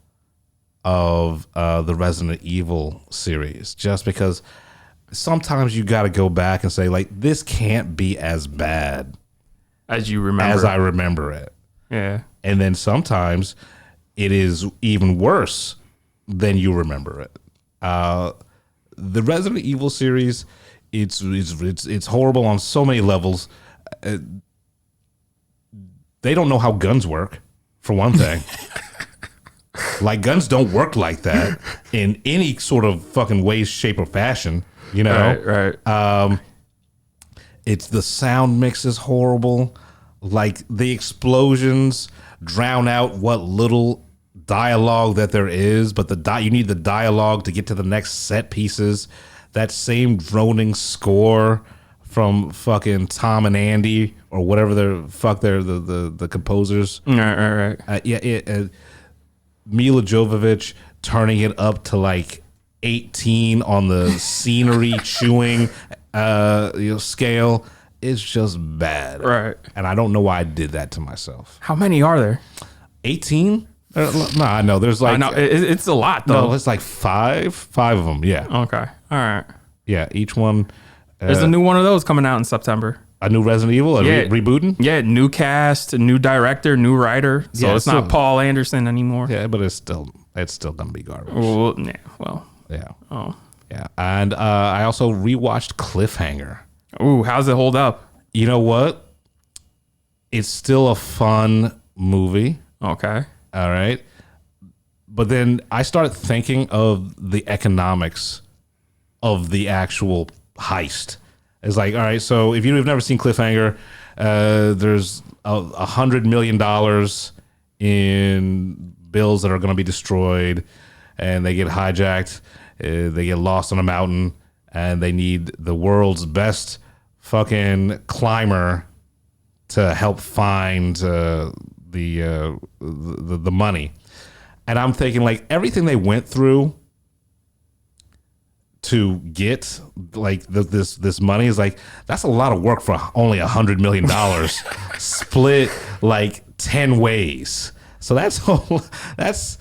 of the Resident Evil series, just because sometimes you got to go back and say, like, this can't be as bad as you remember, as I remember it. Yeah. And then sometimes it is even worse than you remember it. The Resident Evil series, it's horrible on so many levels. They don't know how guns work, for one thing. Like, guns don't work like that in any sort of fucking way, shape, or fashion. You know, right. It's the sound mix is horrible. Like, the explosions drown out what little dialogue that there is, but you need the dialogue to get to the next set pieces. That same droning score from fucking Tom and Andy or whatever they're the composers. Right. Mila Jovovich turning it up to like 18 on the scenery chewing scale is just bad. Right. And I don't know why I did that to myself. How many are there? 18? No, I know. There's like... I know. It's a lot, though. No, it's like five of them, yeah. Okay. All right. Yeah, each one... There's a new one of those coming out in September. A new Resident Evil? Rebooting? Yeah, new cast, a new director, new writer. So it's not Paul Anderson anymore. Yeah, but it's still going to be garbage. Yeah. Oh. Yeah. And I also rewatched Cliffhanger. Ooh, how's it hold up? You know what? It's still a fun movie. Okay. All right. But then I started thinking of the economics of the actual heist. It's like, all right, so if you've never seen Cliffhanger, there's $100 million in bills that are going to be destroyed, and they get hijacked. They get lost on a mountain, and they need the world's best fucking climber to help find the money. And I'm thinking, like, everything they went through to get like this money is like, that's a lot of work for only $100 million split like 10 ways. So that's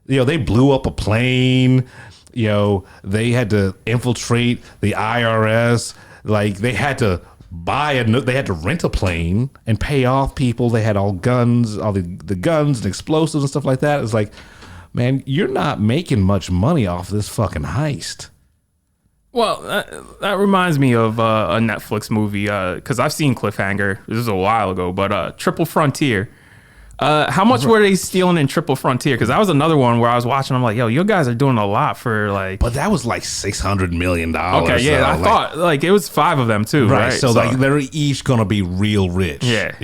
they blew up a plane. They had to infiltrate the IRS. Like, they had to they had to rent a plane and pay off people. They had all guns, all the guns and explosives and stuff like that. It's like, man, you're not making much money off this fucking heist. Well, that reminds me of a Netflix movie, because I've seen Cliffhanger. This is a while ago, but Triple Frontier. How much were they stealing in Triple Frontier? Because that was another one where I was watching. I'm like, yo, you guys are doing a lot for like. But that was like $600 million. Okay, yeah, I thought like it was 5 of them too, right? So like they're each gonna be real rich. Yeah.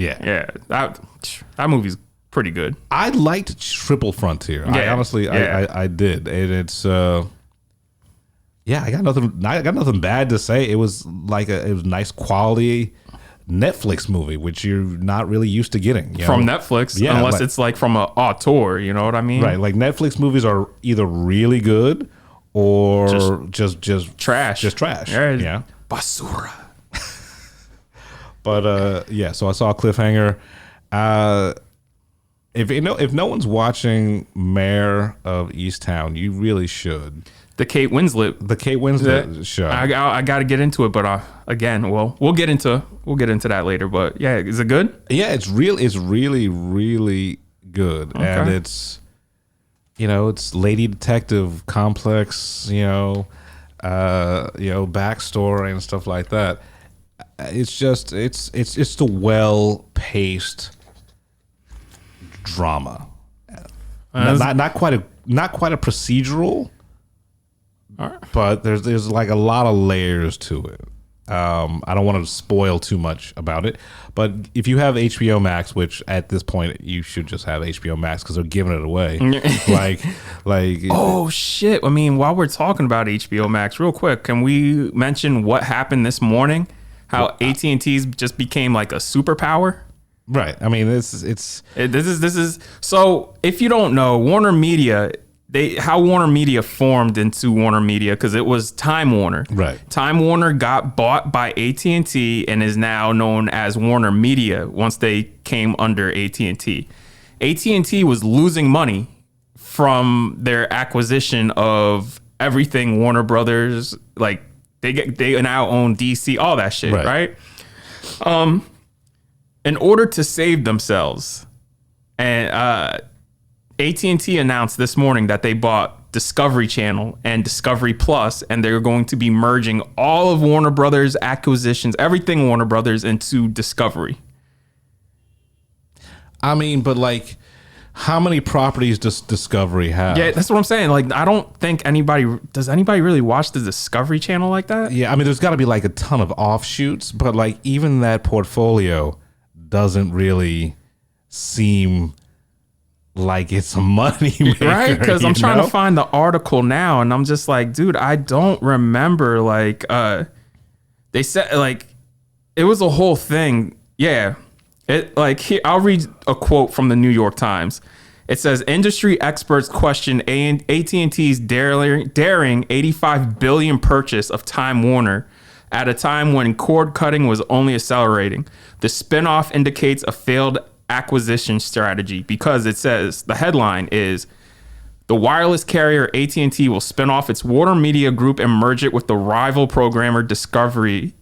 That movie's pretty good. I liked Triple Frontier. I honestly, I did, and it's I got nothing bad to say. It was like it was nice quality Netflix movie, which you're not really used to getting from Netflix, unless it's like from a auteur. You know what I mean? Right. Like, Netflix movies are either really good or just trash. Just trash. Yeah. Basura. But so I saw Cliffhanger. If no one's watching Mayor of Easttown, you really should. The Kate Winslet show. I got to get into it, but again, we'll get into that later. But yeah, is it good? Yeah, it's really, really good, okay. And it's it's lady detective complex, backstory and stuff like that. It's just it's a well paced drama, not quite a procedural. All right. But there's like a lot of layers to it. I don't want to spoil too much about it, but if you have HBO Max, which at this point you should just have HBO Max because they're giving it away. like oh shit! I mean, while we're talking about HBO Max, real quick, can we mention what happened this morning? How AT&T's just became like a superpower. Right. I mean, this is so. If you don't know, Warner Media. How Warner Media formed into Warner Media, because it was Time Warner. Right. Time Warner got bought by AT&T and is now known as Warner Media once they came under AT&T. AT&T was losing money from their acquisition of everything Warner Brothers. Like, they now own DC, all that shit, right? in order to save themselves, and AT&T announced this morning that they bought Discovery Channel and Discovery Plus, and they're going to be merging all of Warner Brothers acquisitions, everything Warner Brothers, into Discovery. I mean, but like, how many properties does Discovery have? Yeah, that's what I'm saying. Like, I don't think does anybody really watch the Discovery Channel like that? Yeah, I mean, there's got to be like a ton of offshoots, but like even that portfolio doesn't really seem like it's a money maker, right? Because I'm trying to find the article now, and I'm just like, dude, I don't remember. Like, they said like it was a whole thing. Yeah, it like here, I'll read a quote from the New York Times. It says industry experts question AT&T's daring $85 billion purchase of Time Warner at a time when cord cutting was only accelerating. The spinoff indicates a failed acquisition strategy because it says the headline is the wireless carrier AT&T will spin off its Warner Media Group and merge it with the rival programmer Discovery,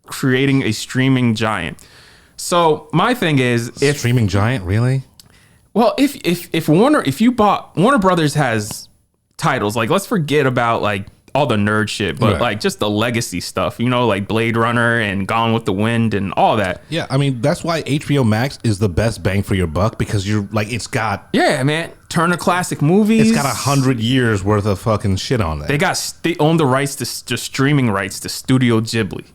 creating a streaming giant. So my thing is, if streaming giant, really? Well, if Warner Brothers has titles, like let's forget about like all the nerd shit, but like just the legacy stuff, you know, like Blade Runner and Gone with the Wind and all that. Yeah, I mean, that's why HBO Max is the best bang for your buck, because you're like, it's got... Yeah, man. Turner Classic Movies. It's got 100 years worth of fucking shit on there. They own the rights to just streaming rights to Studio Ghibli.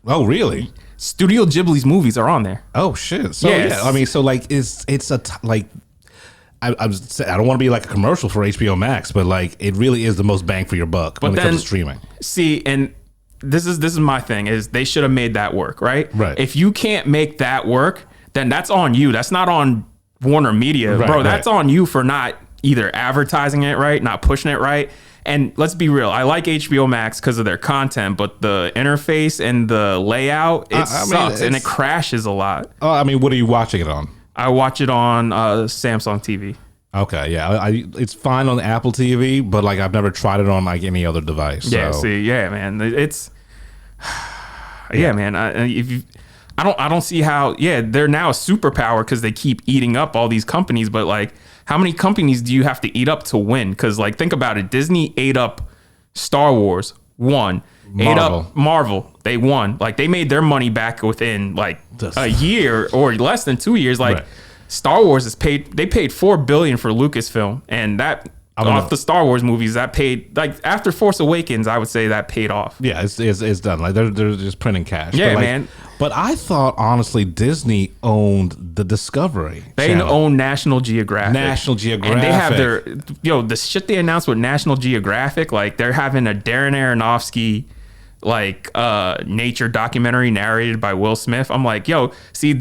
Oh, really? Studio Ghibli's movies are on there. Oh, shit. So, yes. Yeah, I mean, so like, it's like... I don't want to be like a commercial for HBO Max, but like it really is the most bang for your buck when it comes to streaming. See, and this is my thing, is they should have made that work, right? Right. If you can't make that work, then that's on you. That's not on Warner Media, right, bro. That's on you for not either advertising it right, not pushing it right. And let's be real, I like HBO Max because of their content, but the interface and the layout, it sucks and it crashes a lot. Oh, I mean, what are you watching it on? I watch it on Samsung TV. Okay, yeah, it's fine on Apple TV, but like I've never tried it on like any other device. So. Yeah, see, yeah, man, it's yeah, man. I don't see how. Yeah, they're now a superpower because they keep eating up all these companies. But like, how many companies do you have to eat up to win? Because like, think about it. Disney ate up Star Wars, won. Ate up Marvel, they won. Like they made their money back within like a year or less than 2 years. Like Star Wars they paid $4 billion for Lucasfilm, and that off the Star Wars movies that paid, like after Force Awakens, I would say that paid off. Yeah, it's done. Like they're just printing cash. Yeah, but like, man. But I thought honestly Disney owned the Discovery. They channel. own National Geographic. And they have the shit they announced with National Geographic. Like they're having a Darren Aronofsky nature documentary narrated by Will Smith. I'm like, yo, see,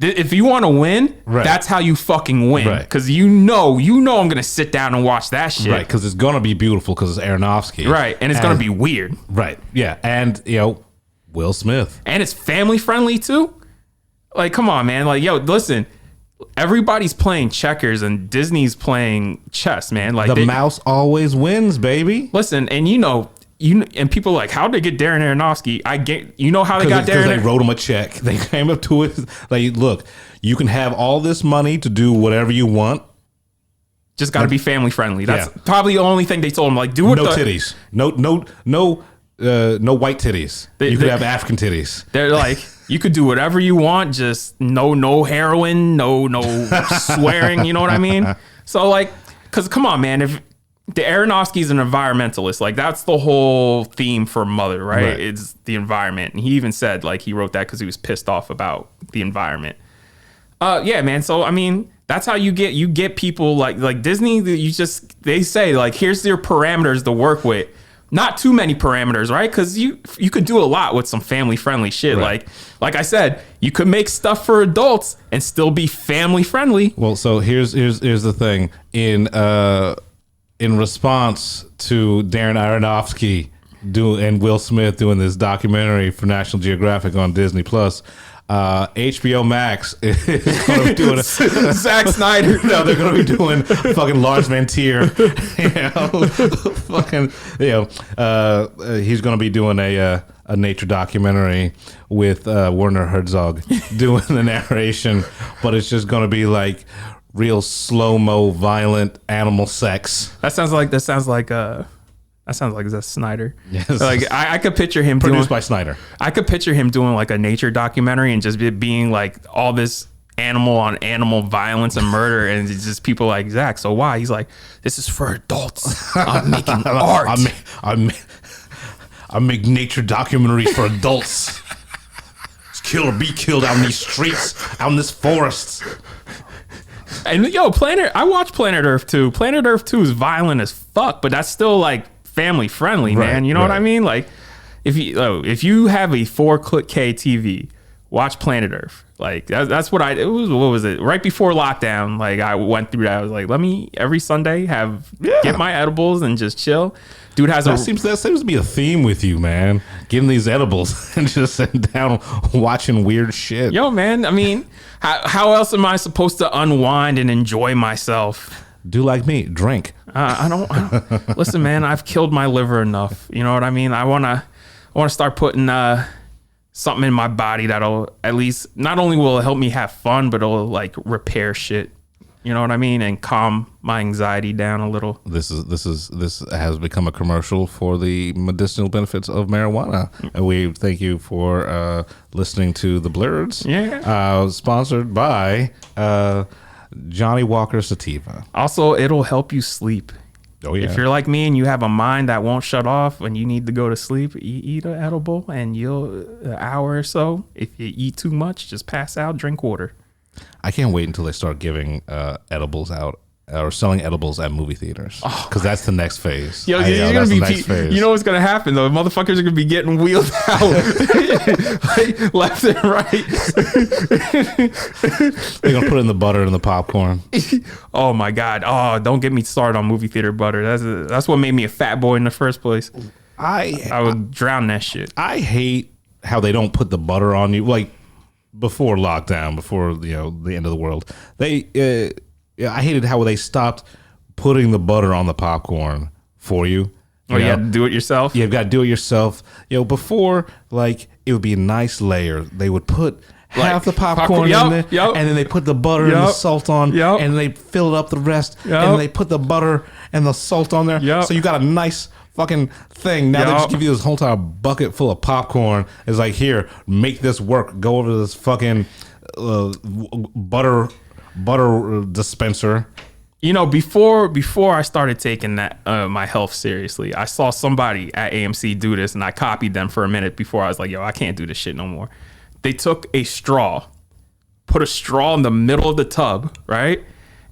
if you want to win, that's how you fucking win. Because you know I'm gonna sit down and watch that shit. Right, because it's gonna be beautiful because it's Aronofsky. Right, and it's gonna be weird. Right, yeah, and Will Smith, and it's family friendly too. Like, come on, man. Like, yo, listen. Everybody's playing checkers and Disney's playing chess, man. Like the mouse always wins, baby. Listen, and and people are like, how'd they get Darren Aronofsky? How they got Darren? Because they wrote him a check. They came up to it like, look, you can have all this money to do whatever you want. Just got to be family friendly. That's probably the only thing they told him. Like, do it. No titties. No white titties. You could have African titties. They're like, you could do whatever you want. Just no heroin, no swearing. You know what I mean? So like, because come on, man, if the Aronofsky's an environmentalist, like that's the whole theme for Mother, right? It's the environment. And he even said like he wrote that because he was pissed off about the environment. Yeah, man. So I mean, that's how you get people like Disney. They say like, here's your parameters to work with. Not too many parameters, right? Because you could do a lot with some family friendly shit. Like I said, you could make stuff for adults and still be family friendly. Well, so here's the thing. In response to Darren Aronofsky and Will Smith doing this documentary for National Geographic on Disney Plus, HBO Max is going to be doing Zack Snyder. No, they're going to be doing fucking Lars Van Trier. He's going to be doing a a nature documentary with Werner Herzog doing the narration, but it's just going to be like real slow-mo, violent animal sex. That sounds like Zack Snyder. Yes. Like I could picture him Produced doing, by Snyder. I could picture him doing like a nature documentary and just being like all this animal on animal violence and murder, and it's just people like, Zach, so why? He's like, this is for adults. I'm making art. I make nature documentaries for adults. Kill or be killed out in these streets, out in this forest. And yo, I watched Planet Earth 2. Planet Earth 2 is violent as fuck, but that's still like family friendly, man. You know what I mean? Like if you have a 4K TV, watch Planet Earth. Like that's what what was it? Right before lockdown, like I went through that. I was like, let me every Sunday get my edibles and just chill. Dude that seems to be a theme with you, man. Getting these edibles and just sitting down watching weird shit. Yo, man. I mean, how else am I supposed to unwind and enjoy myself? Do like me, drink. I don't listen, man. I've killed my liver enough. You know what I mean? I wanna start putting something in my body that'll at least not only will it help me have fun, but it'll like repair shit. You know what I mean? And calm my anxiety down a little. This has become a commercial for the medicinal benefits of marijuana. And we thank you for listening to The Blurs. Yeah. Sponsored by Johnny Walker Sativa. Also, it'll help you sleep. Oh, yeah. If you're like me and you have a mind that won't shut off when you need to go to sleep, eat an edible and an hour or so. If you eat too much, just pass out, drink water. I can't wait until they start giving edibles out or selling edibles at movie theaters, because that's the next phase. Yo, you're gonna be, you know what's gonna happen though? Motherfuckers are gonna be getting wheeled out like, left and right. They're gonna put in the butter and the popcorn. Oh my god! Oh, don't get me started on movie theater butter. That's what made me a fat boy in the first place. I would drown that shit. I hate how they don't put the butter on you like before lockdown, before the end of the world. I hated how they stopped putting the butter on the popcorn for you. You had to do it yourself? Yeah, you've got to do it yourself. Before, like, it would be a nice layer. They would put half the popcorn in there, and then they put the butter and the salt on, and they fill up the rest, and then they put the butter and the salt on there. So you got a nice fucking thing. Now they just give you this whole entire bucket full of popcorn. It's like, here, make this work. Go over to this fucking butter dispenser. Before I started taking that my health seriously, I saw somebody at AMC do this, and I copied them for a minute before I was like, yo, I can't do this shit no more. They took a straw, put a straw in the middle of the tub, right,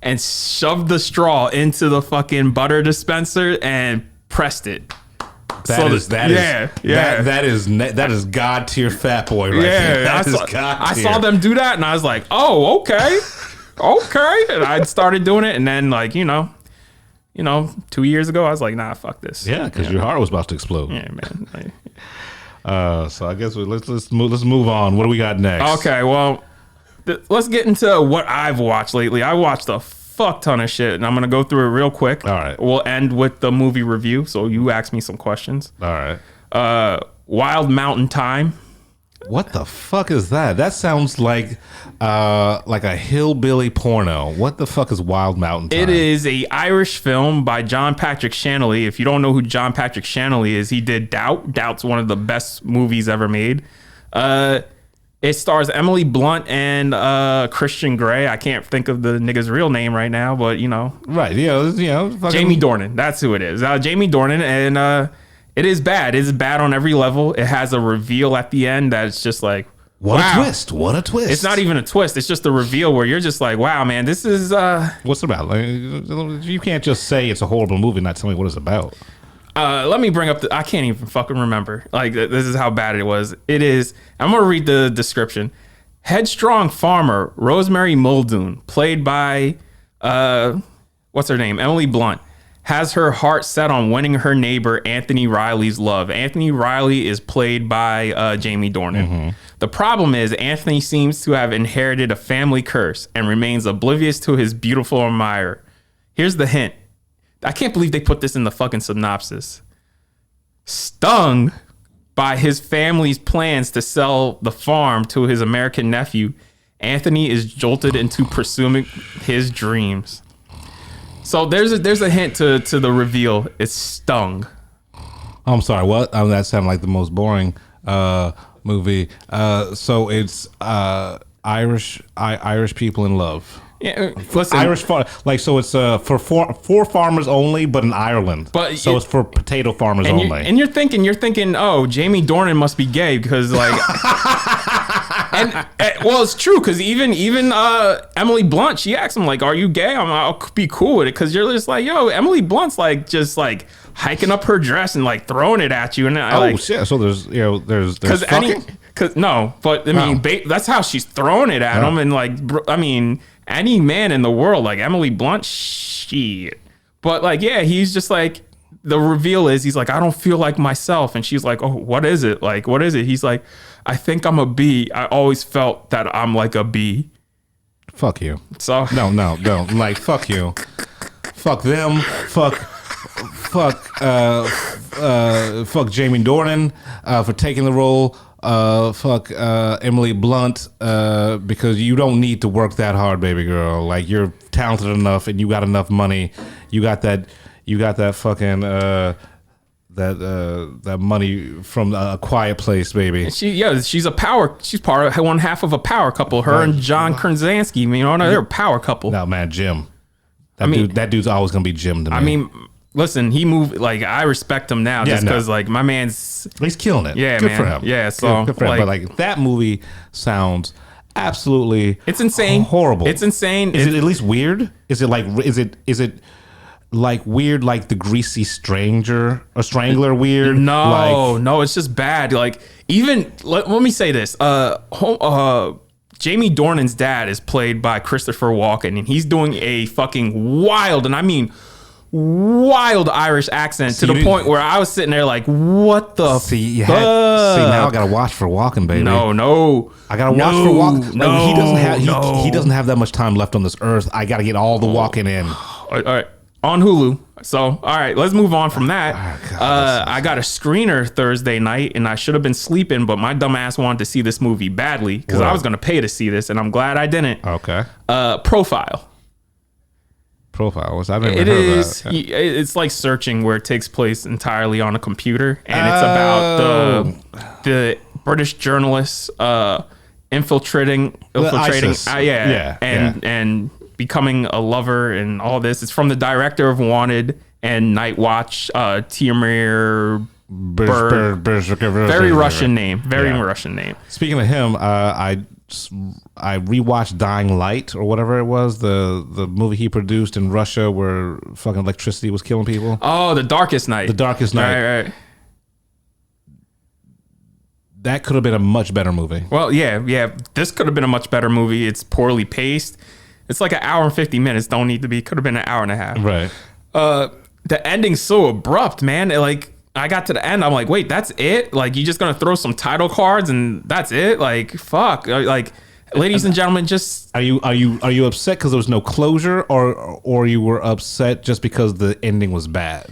and shoved the straw into the fucking butter dispenser and pressed it. That is god tier fat boy right there. I saw them do that, and I was like, oh, okay. Okay. And I started doing it, and then 2 years ago, I was like, nah, fuck this. Yeah, because your heart was about to explode. Yeah, man. So I guess let's move on. What do we got next? Okay, well, let's get into what I've watched lately. I watched a fuck ton of shit, and I'm gonna go through it real quick. All right. We'll end with the movie review. So you ask me some questions. All right. Wild Mountain Thyme. What the fuck is that? That sounds like a hillbilly porno. What the fuck is Wild Mountain Thyme? It is a Irish film by John Patrick Shanley. If you don't know who John Patrick Shanley is, he did Doubt. Doubt's one of the best movies ever made. It stars Emily Blunt and Christian Grey. I can't think of the nigga's real name right now, but right? Jamie Dornan. That's who it is. Jamie Dornan, and it is bad. It's bad on every level. It has a reveal at the end that's just like, what wow. a twist! What a twist! It's not even a twist. It's just a reveal where you're just like, wow, man, this is. What's it about? Like, you can't just say it's a horrible movie and not tell me what it's about. Let me bring up I can't even fucking remember. Like, this is how bad it was. It is. I'm going to read the description. Headstrong farmer Rosemary Muldoon, played by, what's her name? Emily Blunt, has her heart set on winning her neighbor Anthony Riley's love. Anthony Riley is played by Jamie Dornan. Mm-hmm. The problem is Anthony seems to have inherited a family curse and remains oblivious to his beautiful admirer. Here's the hint. I can't believe they put this in the fucking synopsis. Stung by his family's plans to sell the farm to his American nephew, Anthony is jolted into pursuing his dreams. So there's a hint to the reveal. It's Stung. I'm sorry, what? That sounded like the most boring movie. So it's Irish people in love. Yeah, listen, Irish so it's for farmers only, but in Ireland. But so it's for potato farmers only. And you're thinking, oh, Jamie Dornan must be gay because like, well, it's true because even Emily Blunt, she asked him like, "Are you gay?" I'll be cool with it because you're just like, yo, Emily Blunt's like just like hiking up her dress and like throwing it at you, and yeah. So there's fucking. No, but I mean, that's how she's throwing it at him, and like, I mean. Any man in the world, like Emily Blunt, shit. But like, yeah, he's just like, the reveal is he's like, I don't feel like myself. And she's like, oh, what is it? Like, what is it? He's like, I think I'm a bee. I always felt that I'm like a bee. Fuck you. So no. Like, fuck you. Fuck them. Fuck Jamie Dornan for taking the role. Fuck Emily Blunt because you don't need to work that hard, baby girl. Like, you're talented enough and you got enough money. You got that fucking that money from A Quiet Place, baby. She's part of one half of a power couple. Her and John Krasinski, you know, they're a power couple. No, man, Jim. That dude's always gonna be Jim to me. I mean, listen, he moved, like, I respect him now just because, like, my man's... He's killing it. Yeah, good man. for him. Yeah, so... Good for him. But, like, that movie sounds absolutely... It's insane. Horrible. It's insane. Is it at least weird? Is it like weird like the Greasy Strangler weird? No, it's just bad. Like, even... Let me say this. Jamie Dornan's dad is played by Christopher Walken, and he's doing a fucking wild, and I mean... wild Irish accent to the point where I was sitting there like, what the see now I gotta watch for Walken, baby. No, I gotta watch for Walken. He doesn't have that much time left on this earth. I gotta get all the Walken in. All right, on Hulu. So all right, let's move on from that. I got a screener Thursday night and I should have been sleeping, but my dumb ass wanted to see this movie badly because I was gonna pay to see this, and I'm glad I didn't. Okay. Profile. I've never heard of that. It's like Searching, where it takes place entirely on a computer, and it's about the British journalists infiltrating, and becoming a lover and all this. It's from the director of Wanted and Night Watch, Tiamir Very Russian name. Russian name. Speaking of him, I rewatched Dying Light or whatever it was, the movie he produced in Russia where fucking electricity was killing people. Oh, The Darkest Night. The Darkest Night. Right. That could have been a much better movie. Well, yeah. This could have been a much better movie. It's poorly paced. It's like an hour and 50 minutes. Don't need to be. Could have been an hour and a half. Right. The ending's so abrupt, man. I got to the end. I'm like, wait, that's it? Like, you just gonna throw some title cards and that's it? Like, fuck. Like, ladies and gentlemen, just are you upset because there was no closure, or you were upset just because the ending was bad?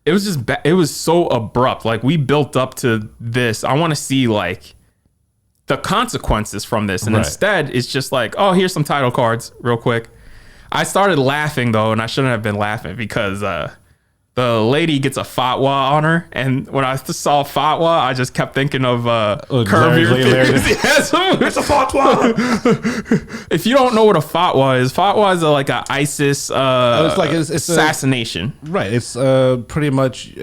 It was just it was so abrupt. Like, we built up to this. I want to see like the consequences from this, and instead it's just like, oh, here's some title cards real quick. I started laughing though, and I shouldn't have been laughing because the lady gets a fatwa on her, and when I saw fatwa, I just kept thinking of Curb Your Enthusiasm. It's a fatwa. If you don't know what a fatwa is like a ISIS it's assassination. Right. It's pretty much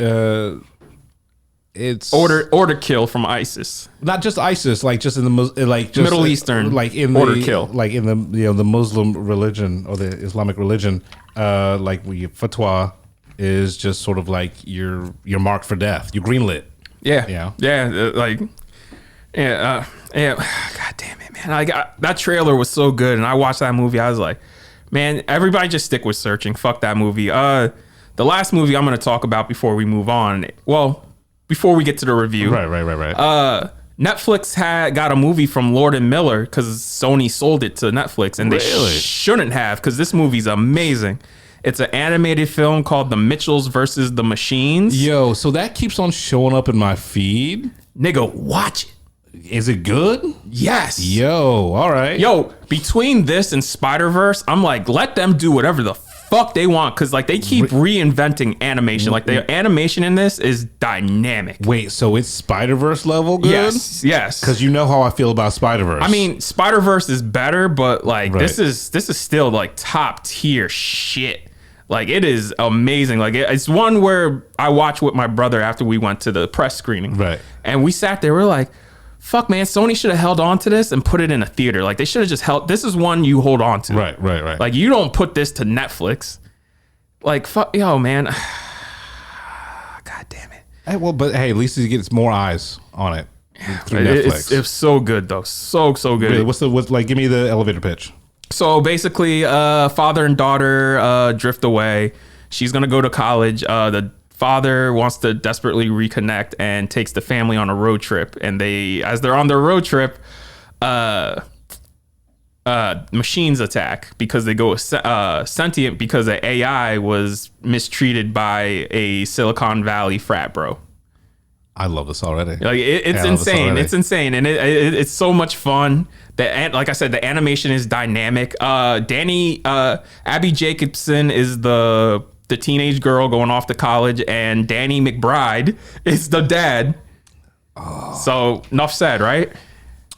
it's order kill from ISIS. Not just ISIS, like just in the Middle Eastern, like in order the kill, like in the the Muslim religion or the Islamic religion, like fatwa is just sort of like you're marked for death. You're greenlit. Yeah. God damn it, man! That trailer was so good, and I watched that movie. I was like, man, everybody just stick with Searching. Fuck that movie. The last movie I'm going to talk about before we move on. Well, before we get to the review. Right. Netflix got a movie from Lord and Miller because Sony sold it to Netflix, and they shouldn't have, because this movie's amazing. It's an animated film called The Mitchells versus the Machines. Yo, so that keeps on showing up in my feed. Nigga, watch it. Is it good? Yes. Yo, all right. Yo, between this and Spider-Verse, I'm like, let them do whatever the fuck they want, because like they keep reinventing animation. Like the animation in this is dynamic. Wait, so it's Spider-Verse level good? Yes. Because you know how I feel about Spider-Verse. I mean, Spider-Verse is better, but like Right. this is still like top tier shit. Like it is amazing. Like it's one where I watched with my brother after we went to the press screening. Right. And we sat there, we're like, fuck, man, Sony should have held on to this and put it in a theater. Like they should have just held. This is one you hold on to. Right. Like you don't put this to Netflix. Like fuck, yo, man. God damn it. Hey, well, but hey, at least it gets more eyes on it through Netflix. It's so good though. So good. Really, what's like? Give me the elevator pitch. So basically, father and daughter drift away. She's gonna go to college. The father wants to desperately reconnect and takes the family on a road trip. And as they're on their road trip, machines attack because they go sentient because the AI was mistreated by a Silicon Valley frat bro. I love this already. Like it's insane. It's insane, and it's so much fun. Like I said, the animation is dynamic. Abby Jacobson is the teenage girl going off to college, and Danny McBride is the dad. Oh. So enough said, right?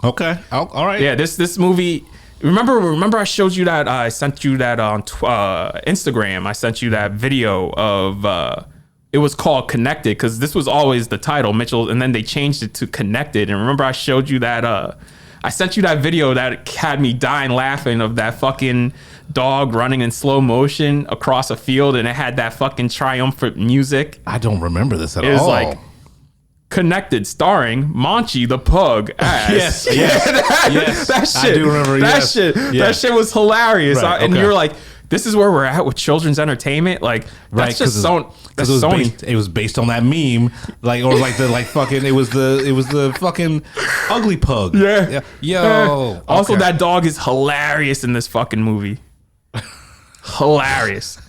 Okay. All right. Yeah. This movie. Remember, I showed you that. I sent you that on Instagram. I sent you that video of. It was called Connected because this was always the title, Mitchell, and then they changed it to Connected. And remember, I showed you that. I sent you that video that had me dying laughing of that fucking dog running in slow motion across a field, and it had that fucking triumphant music. I don't remember this at all. It was like Connected, starring Monchi the Pug. Yes. That shit. I do remember that shit. Yes. That shit was hilarious. Right, And okay. you're like, this is where we're at with children's entertainment. Like that's just so. That's Sony. It was based on that meme, like or like the like fucking. It was the fucking ugly pug. Yeah. Yo. Also, okay. that dog is hilarious in this fucking movie. Hilarious.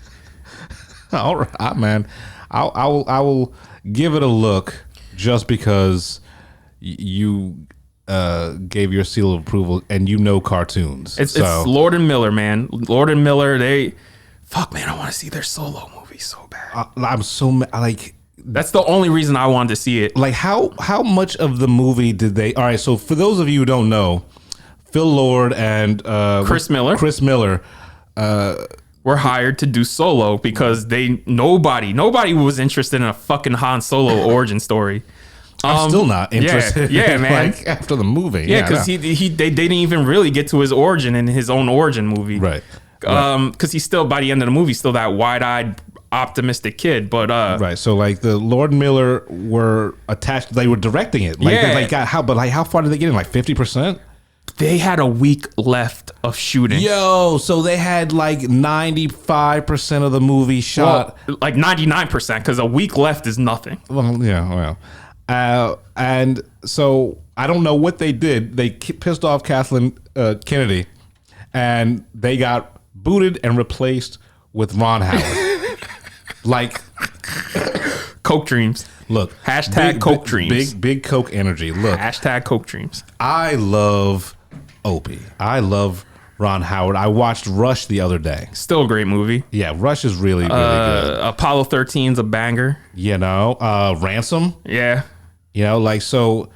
All right, man. I will give it a look just because you gave your seal of approval and you know cartoons. It's Lord and Miller, man. Lord and Miller. Fuck, man. I want to see their solo movie so bad. I'm so like. That's the only reason I wanted to see it. Like how much of the movie did they? All right, so for those of you who don't know, Phil Lord and Chris Miller were hired to do Solo because nobody was interested in a fucking Han Solo origin story. I'm still not interested. Yeah, man. Like after the movie. Yeah, because they didn't even really get to his origin in his own origin movie. Right. Because he's still, by the end of the movie, still that wide-eyed, optimistic kid. But right. So like the Lord and Miller were attached. They were directing it. Like, yeah. How far did they get in? Like 50%? They had a week left of shooting. Yo, so they had like 95% of the movie shot. Well, like 99%, because a week left is nothing. Well, yeah, well. And so I don't know what they did. They pissed off Kathleen Kennedy, and they got booted and replaced with Ron Howard. Like Coke dreams. Look, hashtag Coke dreams. Big Coke energy. Look, hashtag Coke dreams. I love Opie. I love Ron Howard. I watched Rush the other day. Still a great movie. Yeah, Rush is really good. Apollo 13's a banger. You know, Ransom. Yeah. You know, like so.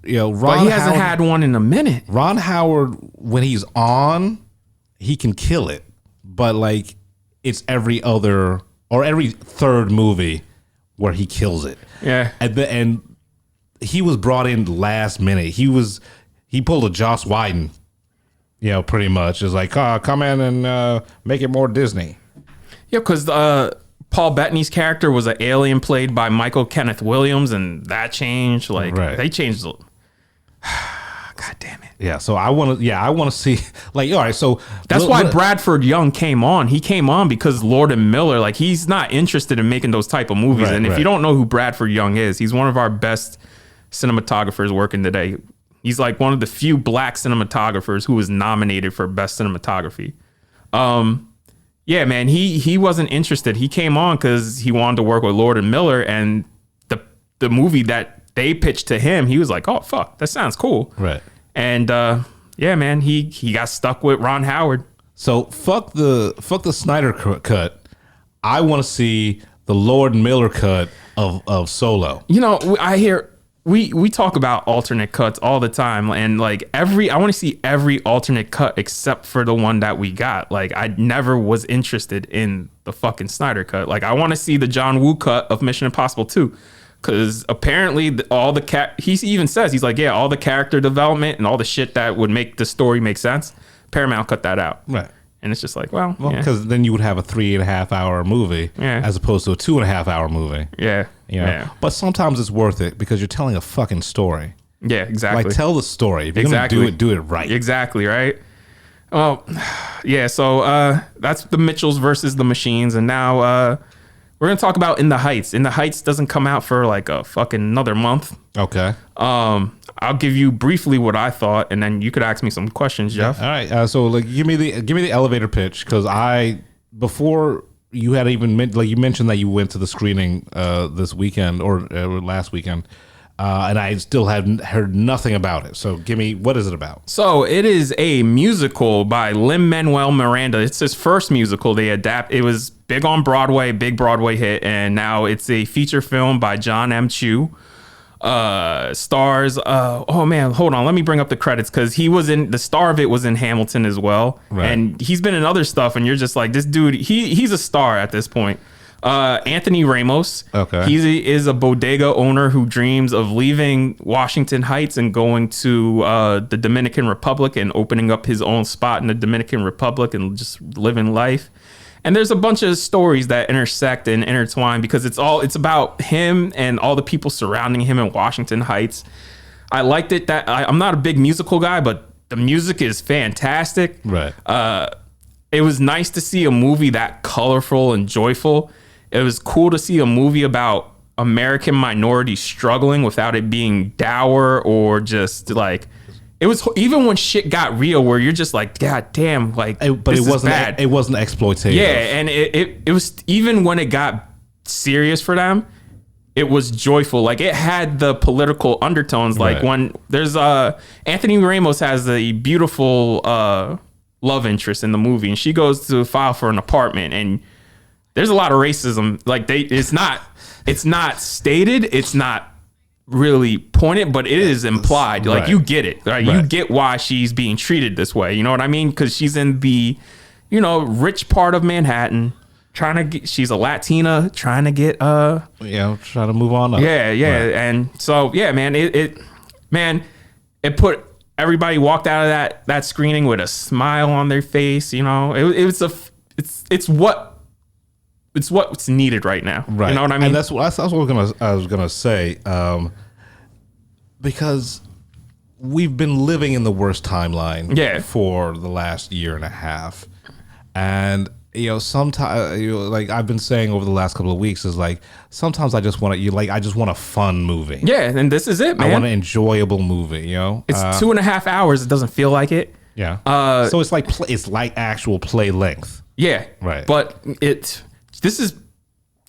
You know, Ron. But he hasn't had one in a minute. Ron Howard, when he's on, he can kill it. But like, it's every other or every third movie where he kills it. Yeah. And he was brought in last minute. He pulled a Joss Whedon, you know, pretty much. It's like, come in and make it more Disney. Yeah, because Paul Bettany's character was an alien played by Michael Kenneth Williams, and that changed. Like, they changed. God damn it. Yeah, so I want to see, like, all right, so that's why Bradford Young came on. He came on because Lord and Miller, like, he's not interested in making those type of movies. Right, and if you don't know who Bradford Young is, he's one of our best cinematographers working today. He's like one of the few black cinematographers who was nominated for best cinematography. Yeah, man, he wasn't interested. He came on because he wanted to work with Lord and Miller, and the movie that they pitched to him, he was like, oh fuck, that sounds cool. Right. And yeah, man, he got stuck with Ron Howard. So fuck the Snyder cut. I want to see the Lord Miller cut of Solo. You know, I hear we talk about alternate cuts all the time, and like I want to see every alternate cut except for the one that we got. Like I never was interested in the fucking Snyder cut. Like I want to see the John Woo cut of Mission Impossible 2. Because apparently all the he even says, he's like, yeah, all the character development and all the shit that would make the story make sense, Paramount cut that out. Right. And it's just like, well, because then you would have a 3.5 hour movie as opposed to a 2.5 hour movie. Yeah. You know? Yeah. But sometimes it's worth it because you're telling a fucking story. Yeah, exactly. Like, tell the story. If you're going to do it right. Exactly, right? Well, yeah, so that's the Mitchells versus the Machines. And now we're going to talk about In the Heights. In the Heights doesn't come out for like a fucking another month. Okay. I'll give you briefly what I thought, and then you could ask me some questions, Jeff. All right. So like, give me the elevator pitch, because before you had even you mentioned that you went to the screening this weekend or last weekend, and I still hadn't heard nothing about it. So give me, what is it about? So it is a musical by Lin-Manuel Miranda. It's his first musical. It was big on Broadway, big Broadway hit, and now it's a feature film by John M. Chu. Stars oh man, hold on, let me bring up the credits, because the star of it was in Hamilton as well. Right. And he's been in other stuff, and you're just like, this dude, he's a star at this point. Anthony Ramos. Okay. He is a bodega owner who dreams of leaving Washington Heights and going to the Dominican Republic and opening up his own spot in the Dominican Republic and just living life. And there's a bunch of stories that intersect and intertwine, because it's about him and all the people surrounding him in Washington Heights. I liked it that I'm not a big musical guy, but the music is fantastic. Right. It was nice to see a movie that colorful and joyful. It was cool to see a movie about American minorities struggling without it being dour or just like, it was, even when shit got real, where you're just like, God damn, like, but it wasn't bad. It wasn't exploitative. Yeah, and it was, even when it got serious for them, it was joyful. Like, it had the political undertones. Like, right. When there's Anthony Ramos has a beautiful love interest in the movie, and she goes to file for an apartment, and there's a lot of racism. Like, it's not stated, it's not really pointed, but it is implied. Like, right. You get it, right? You get why she's being treated this way. You know what I mean? Because she's in the, rich part of Manhattan, she's a Latina trying to get trying to move on up. Yeah. Right. And so man, it put everybody walked out of that screening with a smile on their face. It's what's needed right now. Right. You know what I mean? And that's what I was gonna say. Because we've been living in the worst timeline for the last year and a half. And sometimes like I've been saying over the last couple of weeks is like, sometimes I just want a fun movie. Yeah, and this is it, man. I want an enjoyable movie, It's 2.5 hours. It doesn't feel like it. Yeah. So it's like actual play length. Yeah. Right. But this is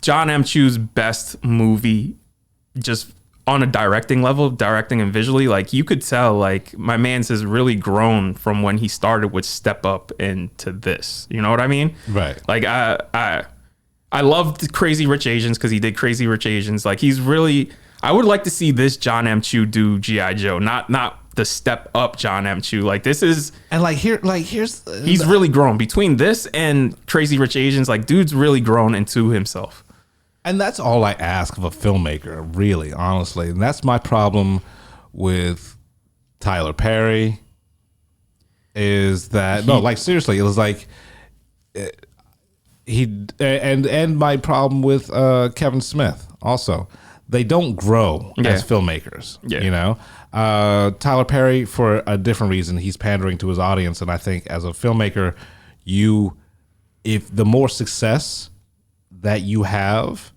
John M. Chu's best movie, just on a directing level, directing and visually. Like, you could tell, like, my man's has really grown from when he started with Step Up into this. You know what I mean? Right. Like, I loved Crazy Rich Asians because he did Crazy Rich Asians. Like, I would like to see this John M. Chu do G.I. Joe, not the Step Up John M. Chu. Like, this is, and here's he's really grown between this and Crazy Rich Asians. Like, dude's really grown into himself. And that's all I ask of a filmmaker, really, honestly. And that's my problem with Tyler Perry, is that seriously, it was like and my problem with Kevin Smith also. They don't grow as filmmakers. Yeah. Tyler Perry, for a different reason, he's pandering to his audience, and I think as a filmmaker, if the more success that you have,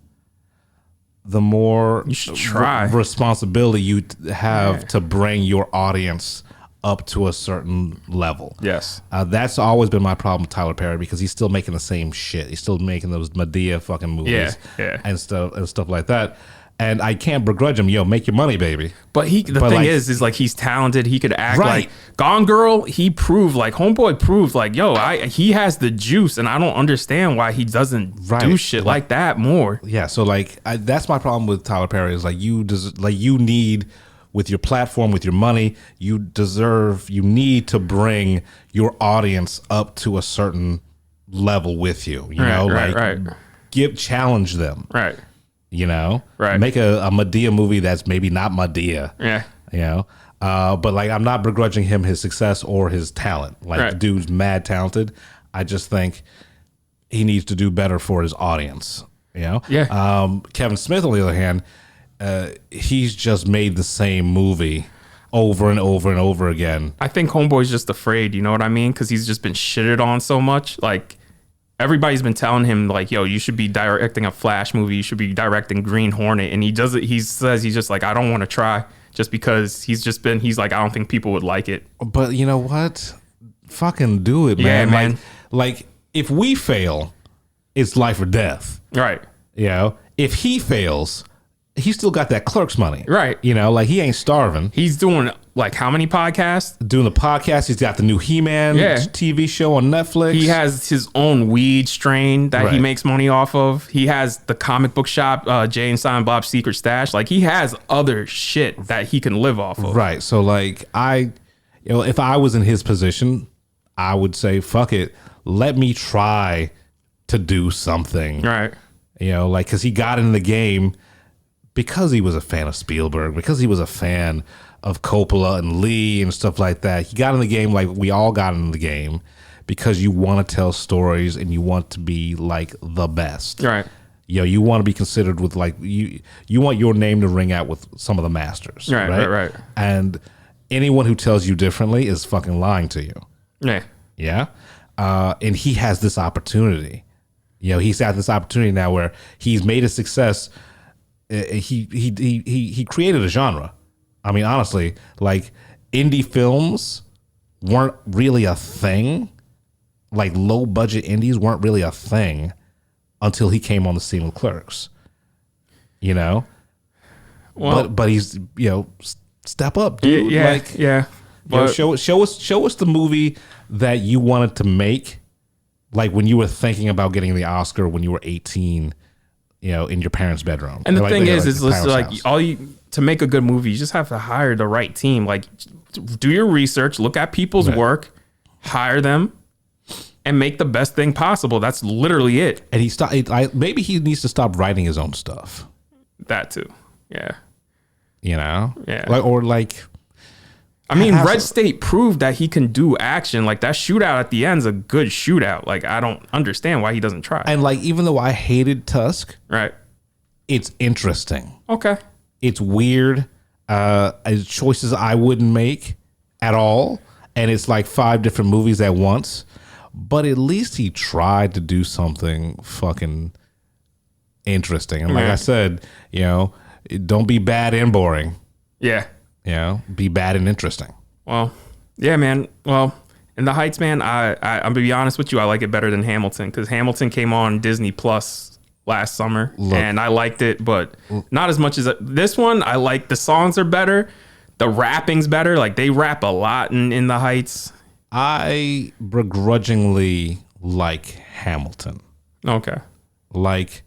the more you should try responsibility you have to bring your audience up to a certain level. Yes. That's always been my problem with Tyler Perry, because he's still making the same shit. He's still making those Madea fucking movies and stuff like that. And I can't begrudge him. Yo, make your money, baby. But the thing like, is like he's talented. He could act like Gone Girl. He proved like Homeboy proved like, yo, he has the juice, and I don't understand why he doesn't do shit like that more. Yeah. So like that's my problem with Tyler Perry is like you need with your platform, with your money, you need to bring your audience up to a certain level with you. You know, challenge them. Right. You know, right. Make a Madea movie that's maybe not Madea. Yeah. You know, but like I'm not begrudging him his success or his talent. Like the dude's mad talented. I just think he needs to do better for his audience. You know. Yeah. Kevin Smith, on the other hand, he's just made the same movie over and over and over again. I think Homeboy's just afraid. You know what I mean? Because he's just been shitted on so much. Like. Everybody's been telling him like, yo, you should be directing a Flash movie. You should be directing Green Hornet. And he does it. He says he's just like, I don't want to try just because he's like, I don't think people would like it. But you know what? Fucking do it, man. Yeah, man. Like if we fail, it's life or death. Right. You know, if he fails, he still got that Clerks money. Right. You know, like he ain't starving. He's doing like how many podcasts? Doing the podcast. He's got the new He-Man TV show on Netflix. He has his own weed strain that he makes money off of. He has the comic book shop, Jay and Silent Bob's Secret Stash. Like he has other shit that he can live off of. Right. So like if I was in his position, I would say, fuck it. Let me try to do something. Right. You know, like, cause he got in the game because he was a fan of Spielberg, because he was a fan of Coppola and Lee and stuff like that. He got in the game like we all got in the game because you want to tell stories and you want to be like the best. Right. You know, you want to be considered with like you want your name to ring out with some of the masters. Right. And anyone who tells you differently is fucking lying to you. Yeah. Yeah. And he has this opportunity. You know, he's had this opportunity now where he's made a success. He created a genre. I mean, honestly, like indie films weren't really a thing. Like low budget indies weren't really a thing until he came on the scene with Clerks. You know, well, but he's, you know, step up, dude. Yeah. But, you know, show us the movie that you wanted to make, like when you were thinking about getting the Oscar when you were 18. You know, in your parents' bedroom. And the thing is like to make a good movie, you just have to hire the right team. Like, do your research, look at people's work, hire them, and make the best thing possible. That's literally it. And maybe he needs to stop writing his own stuff. That too, yeah. You know, yeah. I mean, Red State proved that he can do action. Like that shootout at the end is a good shootout. Like I don't understand why he doesn't try. And like, even though I hated Tusk, right? It's interesting. Okay. It's weird. Choices I wouldn't make at all. And it's like 5 different movies at once. But at least he tried to do something fucking interesting. And like I said, you know, don't be bad and boring. Yeah. You know, be bad and interesting. Well, yeah, man. Well, in the Heights, man, I'm gonna be honest with you. I like it better than Hamilton because Hamilton came on Disney Plus last summer, and I liked it, but not as much as this one. I like the songs are better, the rapping's better. Like they rap a lot in the Heights. I begrudgingly like Hamilton. Okay. Like,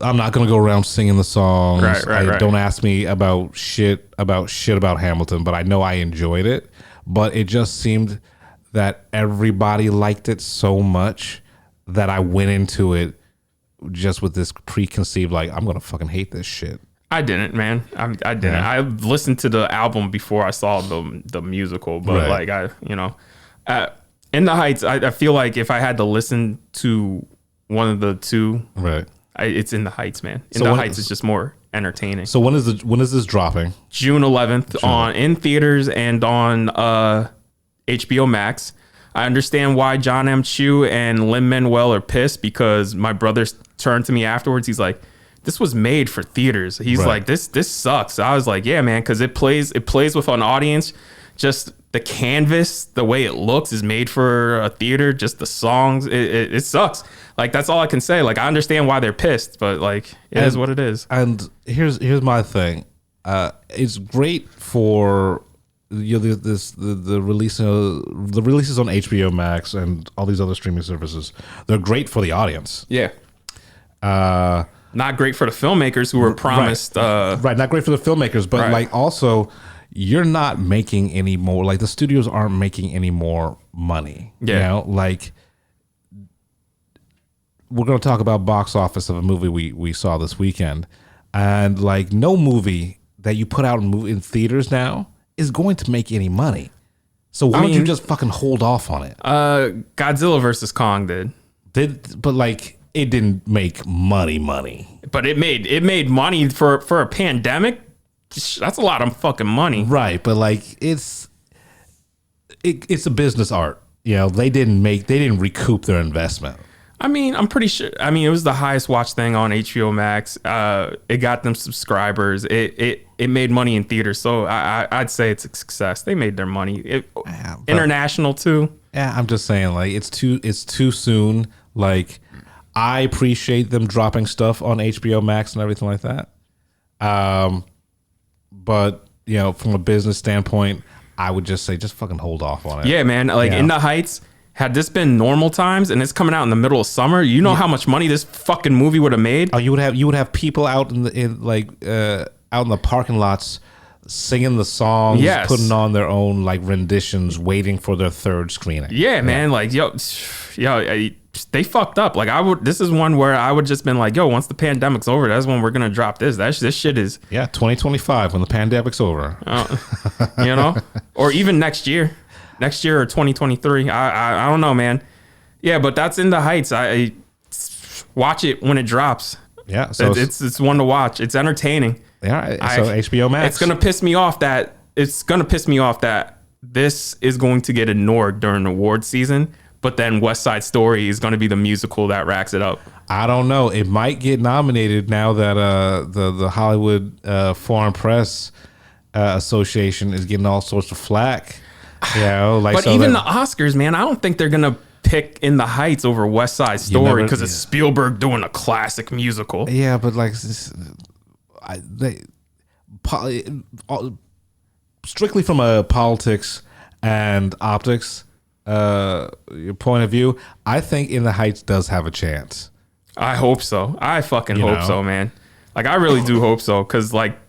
I'm not gonna go around singing the songs. Right. Don't ask me about shit about Hamilton, but I know I enjoyed it. But it just seemed that everybody liked it so much that I went into it just with this preconceived, like, I'm gonna fucking hate this shit. I didn't, man. I didn't. Yeah. I listened to the album before I saw the musical, but like In the Heights, I feel like if I had to listen to one of the two, it's In the Heights, man. In the Heights is just more entertaining. So when is this dropping? June 11th in theaters and on HBO Max. I understand why John M. Chu and Lin-Manuel are pissed because my brother turned to me afterwards. He's like, "This was made for theaters." He's like, "This sucks." I was like, "Yeah, man," because it plays with an audience. just the canvas, the way it looks is made for a theater. Just the songs, it sucks. Like, that's all I can say. Like, I understand why they're pissed, but like, it is what it is. And here's my thing. It's great for the releases on HBO Max and all these other streaming services. They're great for the audience. Yeah. Not great for the filmmakers who were promised. Right, not great for the filmmakers, but like also, you're not making any more. Like, the studios aren't making any more money. Yeah. You know, like, we're going to talk about box office of a movie we saw this weekend, and like, no movie that you put out in theaters now is going to make any money. So why don't you just fucking hold off on it? Godzilla versus Kong did, but like, it didn't make money. But it made money for a pandemic. That's a lot of fucking money, right? But like, it's a business art. You know, they didn't recoup their investment. I mean, I'm pretty sure. I mean, it was the highest watched thing on HBO Max. It got them subscribers. It made money in theaters, so I'd say it's a success. They made their money. International too. Yeah, I'm just saying, like, it's too soon. Like, I appreciate them dropping stuff on HBO Max and everything like that. But you know, from a business standpoint, I would just say, just fucking hold off on it. Yeah, man. Like, In the Heights. Had this been normal times and it's coming out in the middle of summer, you know how much money this fucking movie would have made? Oh, you would have people out out in the parking lots singing the songs, putting on their own like renditions, waiting for their third screening. Yeah, man. Like, they fucked up. Like, this is one where I would just been like, yo, once the pandemic's over, that's when we're gonna drop this. This shit is 2025 when the pandemic's over. You know, or even next year or 2023. I don't know, man. Yeah, but that's In the Heights. I watch it when it drops. Yeah, so it's one to watch. It's entertaining. Yeah, so HBO Max. It's gonna piss me off that this is going to get ignored during award season. But then West Side Story is going to be the musical that racks it up. I don't know. It might get nominated now that the Hollywood Foreign Press Association is getting all sorts of flack. You know, like, but so even the Oscars, man, I don't think they're gonna pick In the Heights over West Side Story because it's Spielberg doing a classic musical. Yeah, but like, strictly from a politics and optics point of view, I think In the Heights does have a chance. I hope so. I fucking hope so, man. Like, I really do hope so, because like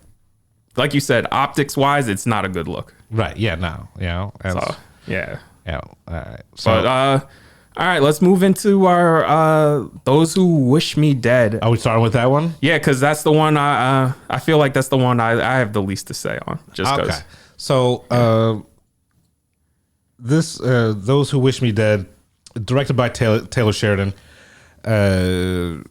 you said, optics wise, it's not a good look. Right. Yeah. No. You know. So, yeah. Yeah. All right. So, but all right, let's move into our Those Who Wish Me Dead. Are we starting with that one? Yeah, because that's the one I feel like that's the one I have the least to say on. Just because. Okay. So this Those Who Wish Me Dead, directed by Taylor Sheridan. I'm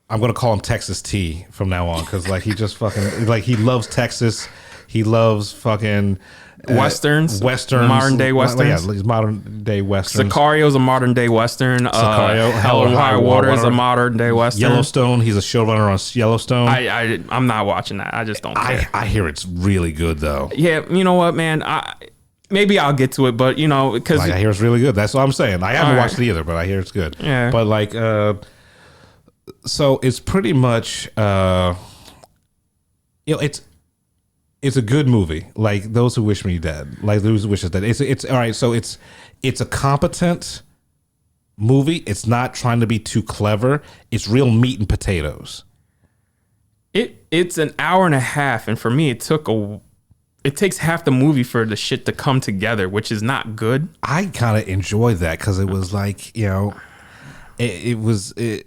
gonna call him Texas T from now on, because like, he just fucking, like, he loves Texas. He loves fucking westerns, modern day westerns. Yeah, he's modern day westerns. Sicario's a modern day western. Sicario, Hell or High Water is a modern day western. Yellowstone, he's a showrunner on Yellowstone. I'm not watching that. I just don't care. I hear it's really good though. Yeah, you know what, man? Maybe I'll get to it, but you know, because I hear it's really good. That's what I'm saying. I haven't watched it either, but I hear it's good. Yeah. But like, so it's pretty much, it's a good movie. Like Those Who Wish Me Dead. Like Those Who Wish Us Dead. It's all right. So it's a competent movie. It's not trying to be too clever. It's real meat and potatoes. It's an hour and a half, and for me, it takes half the movie for the shit to come together, which is not good. I kind of enjoyed that because it was like, you know, it was the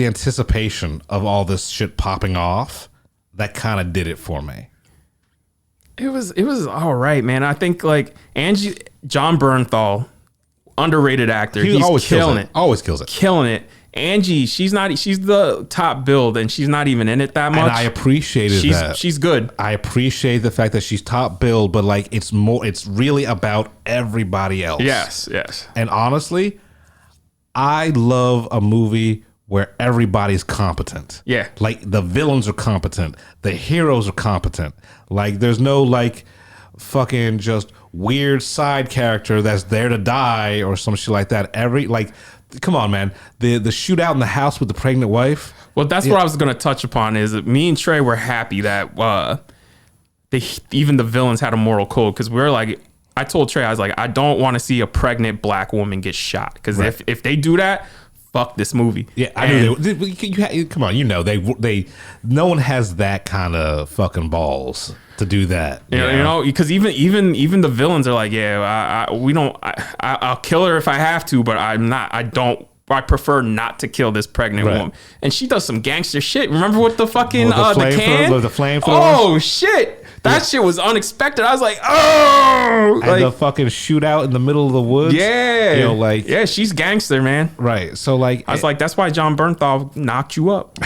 anticipation of all this shit popping off that kind of did it for me. It was all right, man. I think like John Bernthal, underrated actor. He's always killing it. Always kills it. Killing it. Angie, she's the top build and she's not even in it that much. And I appreciated that. She's good. I appreciate the fact that she's top build, but like it's really about everybody else. Yes. And honestly, I love a movie where everybody's competent. Yeah. Like the villains are competent. The heroes are competent. Like there's no like fucking just weird side character that's there to die or some shit like that. Come on, man. The shootout in the house with the pregnant wife. Well, that's what I was going to touch upon is that me and Trey were happy that even the villains had a moral code, because we're like, I told Trey, I was like, I don't want to see a pregnant black woman get shot, because if they do that, fuck this movie. Yeah, I knew they come on, they no one has that kind of fucking balls to do that. You know, because even the villains are like, yeah, I'll kill her if I have to, but I prefer not to kill this pregnant woman. And she does some gangster shit. Remember with the fucking the can? The flamethrower? Oh shit. That shit was unexpected. I was like, oh, and the fucking shootout in the middle of the woods. Yeah, yeah, she's gangster, man. Right. So I was like, that's why John Bernthal knocked you up.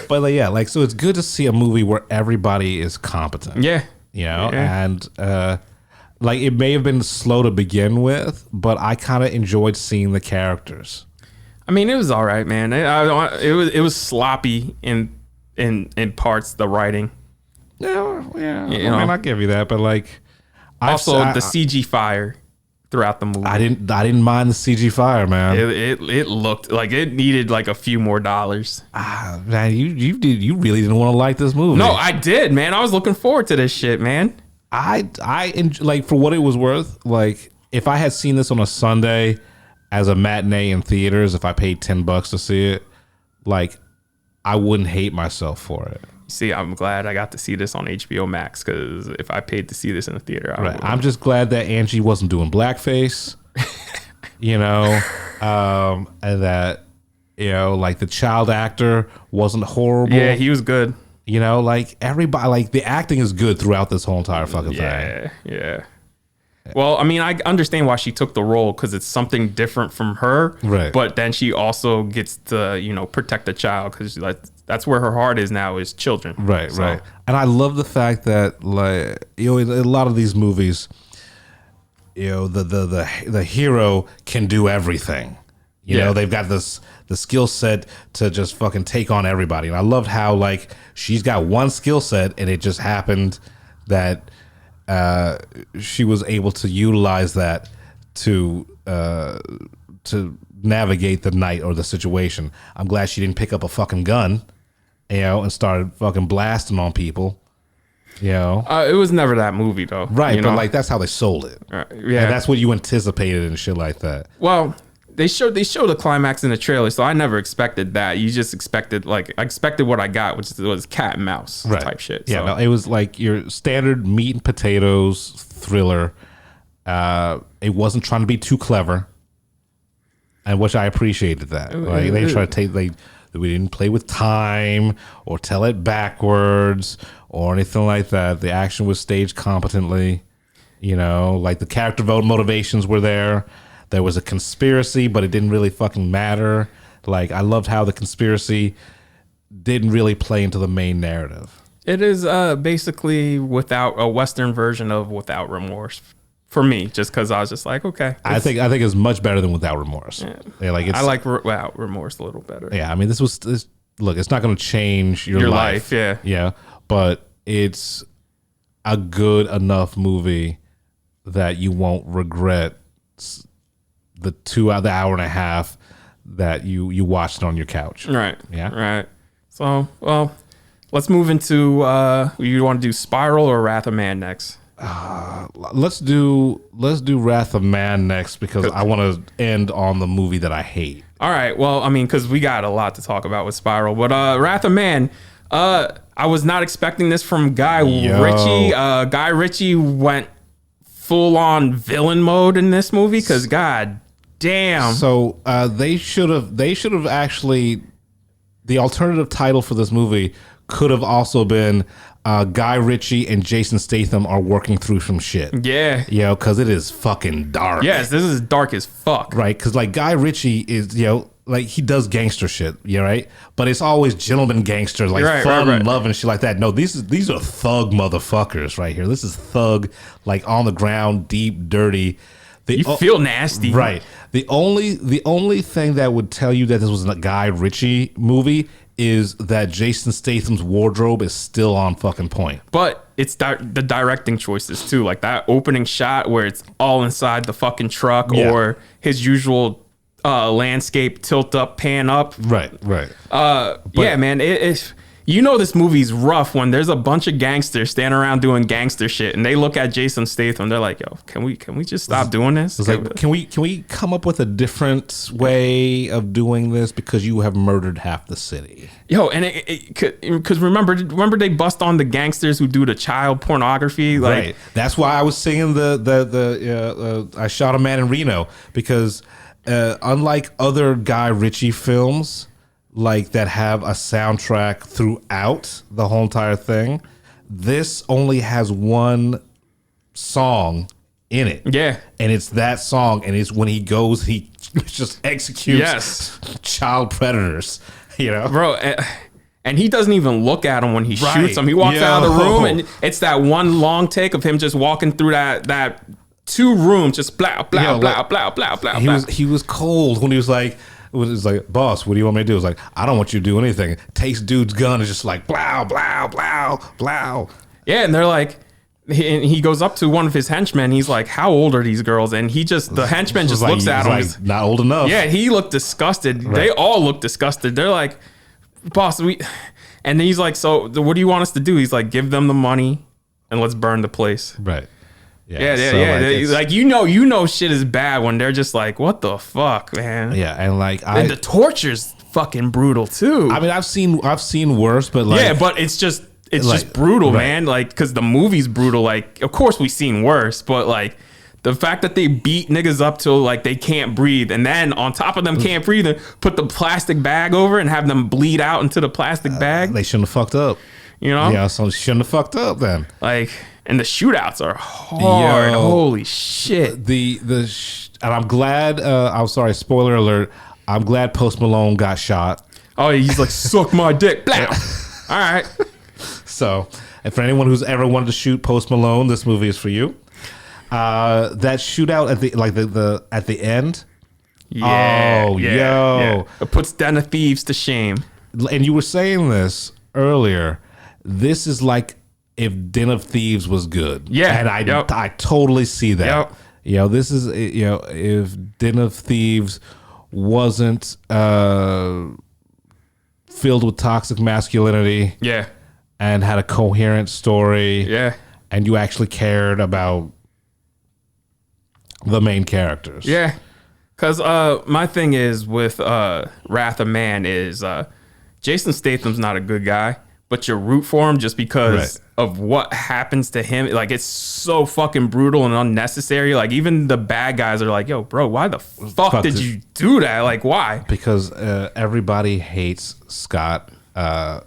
But so it's good to see a movie where everybody is competent. Yeah. And it may have been slow to begin with, but I kind of enjoyed seeing the characters. I mean, it was all right, man. It was sloppy in parts, the writing. Yeah. I mean, I'll give you that, but also the CG fire throughout the movie. I didn't mind the CG fire, man. It looked like it needed a few more dollars. Man, you really didn't want to like this movie. No, I did, man. I was looking forward to this shit, man. For what it was worth, if I had seen this on a Sunday as a matinee in theaters, if I paid $10 to see it, I wouldn't hate myself for it. See, I'm glad I got to see this on HBO Max, because if I paid to see this in a theater, I'm just glad that Angie wasn't doing blackface, and that, the child actor wasn't horrible. Yeah, he was good. Everybody, the acting is good throughout this whole entire fucking thing. Yeah. Well, I mean, I understand why she took the role, because it's something different from her. Right. But then she also gets to, protect the child, because that's where her heart is now, is children. Right, right. And I love the fact that, in a lot of these movies, the hero can do everything. They've got the skill set to just fucking take on everybody. And I loved how, she's got one skill set, and it just happened that she was able to utilize that to navigate the night or the situation. I'm glad she didn't pick up a fucking gun, and started fucking blasting on people. It was never that movie though, right? But that's how they sold it. Yeah, and that's what you anticipated and shit like that. Well, they showed the climax in the trailer, so I never expected that. You just expected I expected what I got, which was cat and mouse type shit. Yeah, no, it was your standard meat and potatoes thriller. It wasn't trying to be too clever, and which I appreciated that. They tried to we didn't play with time or tell it backwards or anything like that. The action was staged competently. The character motivations were there. There was a conspiracy, but it didn't really fucking matter. I loved how the conspiracy didn't really play into the main narrative. It is basically without a Western version of Without Remorse for me, just because I was just like, okay. I think it's much better than Without Remorse. Yeah. I like Without Remorse a little better. Yeah, I mean, look, it's not going to change your life. Yeah. Yeah, but it's a good enough movie that you won't regret the hour and a half that you watched it on your couch. Right. Yeah. Right. So, well, let's move into you want to do Spiral or Wrath of Man next? Let's do Wrath of Man next, because I want to end on the movie that I hate. All right. Well, I mean, because we got a lot to talk about with Spiral, but Wrath of Man, I was not expecting this from Guy Ritchie. Guy Ritchie went full on villain mode in this movie, because god damn. So they should have actually, the alternative title for this movie could have also been Guy Ritchie and Jason Statham are working through some shit. Yeah. Because it is fucking dark. Yes, this is dark as fuck. Right, because Guy Ritchie is, he does gangster shit, right? But it's always gentleman gangsters, fun and love and shit like that. No, these are thug motherfuckers right here. This is thug, on the ground, deep, dirty. You feel nasty. Right. The only thing that would tell you that this was a Guy Ritchie movie is that Jason Statham's wardrobe is still on fucking point. But it's the directing choices too. Like that opening shot where it's all inside the fucking truck, or his usual landscape tilt up, pan up. Right. Yeah, man. If you know this movie's rough when there's a bunch of gangsters standing around doing gangster shit, and they look at Jason Statham, they're like, "Yo, can we just stop doing this? It's like, can we come up with a different way of doing this because you have murdered half the city?" Yo, and because remember they bust on the gangsters who do the child pornography, like right. That's why I was singing the I Shot a Man in Reno, because unlike other Guy Ritchie films like that have a soundtrack throughout the whole entire thing, this only has one song in it. Yeah. And it's that song, and it's when he goes, he just executes child predators, you know? Bro, and he doesn't even look at him when he shoots them. He walks out of the room, and it's that one long take of him just walking through that 2 rooms, just blah, blah, blah, blah, blah, blah, blah. He was cold when he was like, "Boss, what do you want me to do?" It was like, "I don't want you to do anything." Takes dude's gun and is just like, "Blow, blow, blow, blow." Yeah, and they're like, he goes up to one of his henchmen. He's like, "How old are these girls?" And the henchman just looks at him. Like, not old enough. Yeah, he looked disgusted. Right. They all look disgusted. They're like, "Boss, we," and then he's like, "So what do you want us to do?" He's like, "Give them the money and let's burn the place." Right. Yeah. So like you know shit is bad when they're just like, what the fuck, man? Yeah, and like and the torture's fucking brutal too. I mean, I've seen worse, but like, yeah, but it's just brutal, right. Man. Like, because the movie's brutal. Like, of course we've seen worse, but like the fact that they beat niggas up till like they can't breathe, and then on top of them can't breathe, and put the plastic bag over and have them bleed out into the plastic bag. They shouldn't have fucked up. You know? Yeah, so shouldn't have fucked up then. Like. And the shootouts are hard. Holy shit. And I'm glad, I'm sorry, spoiler alert, I'm glad Post Malone got shot. Oh, he's like, suck my dick. Blah. All right. So, and for anyone who's ever wanted to shoot Post Malone, this movie is for you. That shootout at the end. Yeah. It puts Den of Thieves to shame. And you were saying this earlier. This is like if Den of Thieves was good. Yeah. And I totally see that. Yep. You know, this is, you know, if Den of Thieves wasn't filled with toxic masculinity. Yeah. And had a coherent story. Yeah. And you actually cared about the main characters. Yeah. Because my thing is with Wrath of Man is Jason Statham's not a good guy, but you root for him just because of what happens to him. Like, it's so fucking brutal and unnecessary. Like, even the bad guys are like, yo, bro, why the fuck did you do that? Like, why? Because everybody hates Scott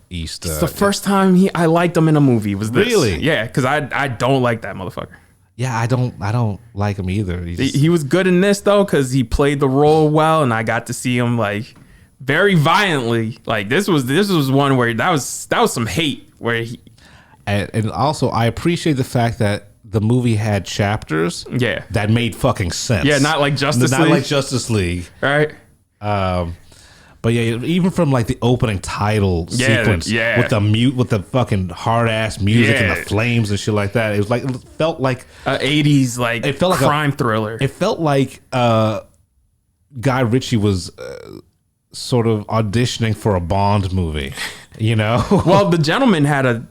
East. It's the first time I liked him in a movie was this. Really? Yeah, because I don't like that motherfucker. Yeah, I don't like him either. He was good in this though, because he played the role well, and I got to see him like very violently. Like this was one where that was some hate where he. And also, I appreciate the fact that the movie had chapters. Yeah. That made fucking sense. Yeah, not like Justice League. Not like Justice League. Right. But yeah, even from like the opening title sequence with the fucking hard ass music and the flames and shit like that, it felt like 80s crime thriller. It felt like Guy Ritchie was sort of auditioning for a Bond movie, you know. Well, The Gentleman had a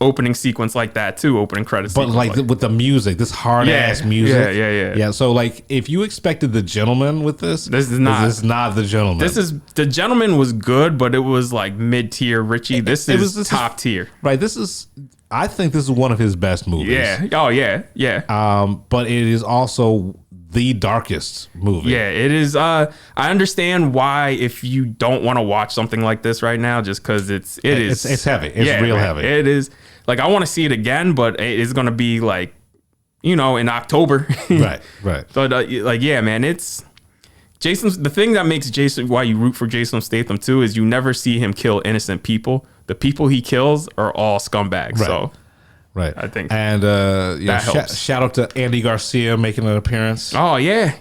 opening sequence like that too, opening credits. But with the music, this hard ass music. Yeah. So like, if you expected The Gentleman with this is not The Gentleman. The Gentleman was good, but it was like mid tier Ritchie. This is top tier. Right. I think this is one of his best movies. Yeah. Oh yeah. But it is also the darkest movie. Yeah, it is. I understand why if you don't want to watch something like this right now, just because it's heavy. It's real heavy. It is. Like, I want to see it again, but it's going to be like, in October. Right. But yeah, man, it's Jason's. The thing that makes Jason, why you root for Jason Statham too, is you never see him kill innocent people. The people he kills are all scumbags. Right. So. Right. I think. And that helps. shout out to Andy Garcia making an appearance. Oh yeah.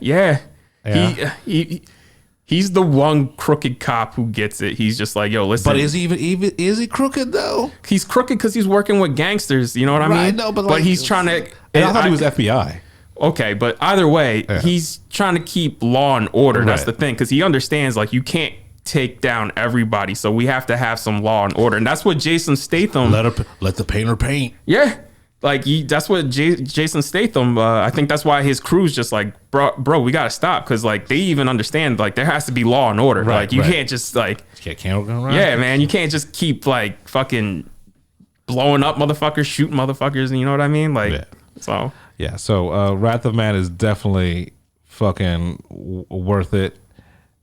He's the one crooked cop who gets it. He's just like, yo, listen. But is he even is he crooked though? He's crooked because he's working with gangsters. You know what I mean? No, but he's trying to. And I thought he was FBI. Okay, but either way, he's trying to keep law and order. That's the thing, because he understands like you can't take down everybody, so we have to have some law and order, and that's what Jason Statham. Let the painter paint. Yeah, like that's what Jason Statham. I think that's why his crew's just like, bro, we gotta stop, because like they even understand like there has to be law and order. Right, like you can't just like can't go around. Yeah, man, you can't just keep like fucking blowing up motherfuckers, shooting motherfuckers. You know what I mean? Like so. Yeah, so Wrath of Man is definitely fucking worth it.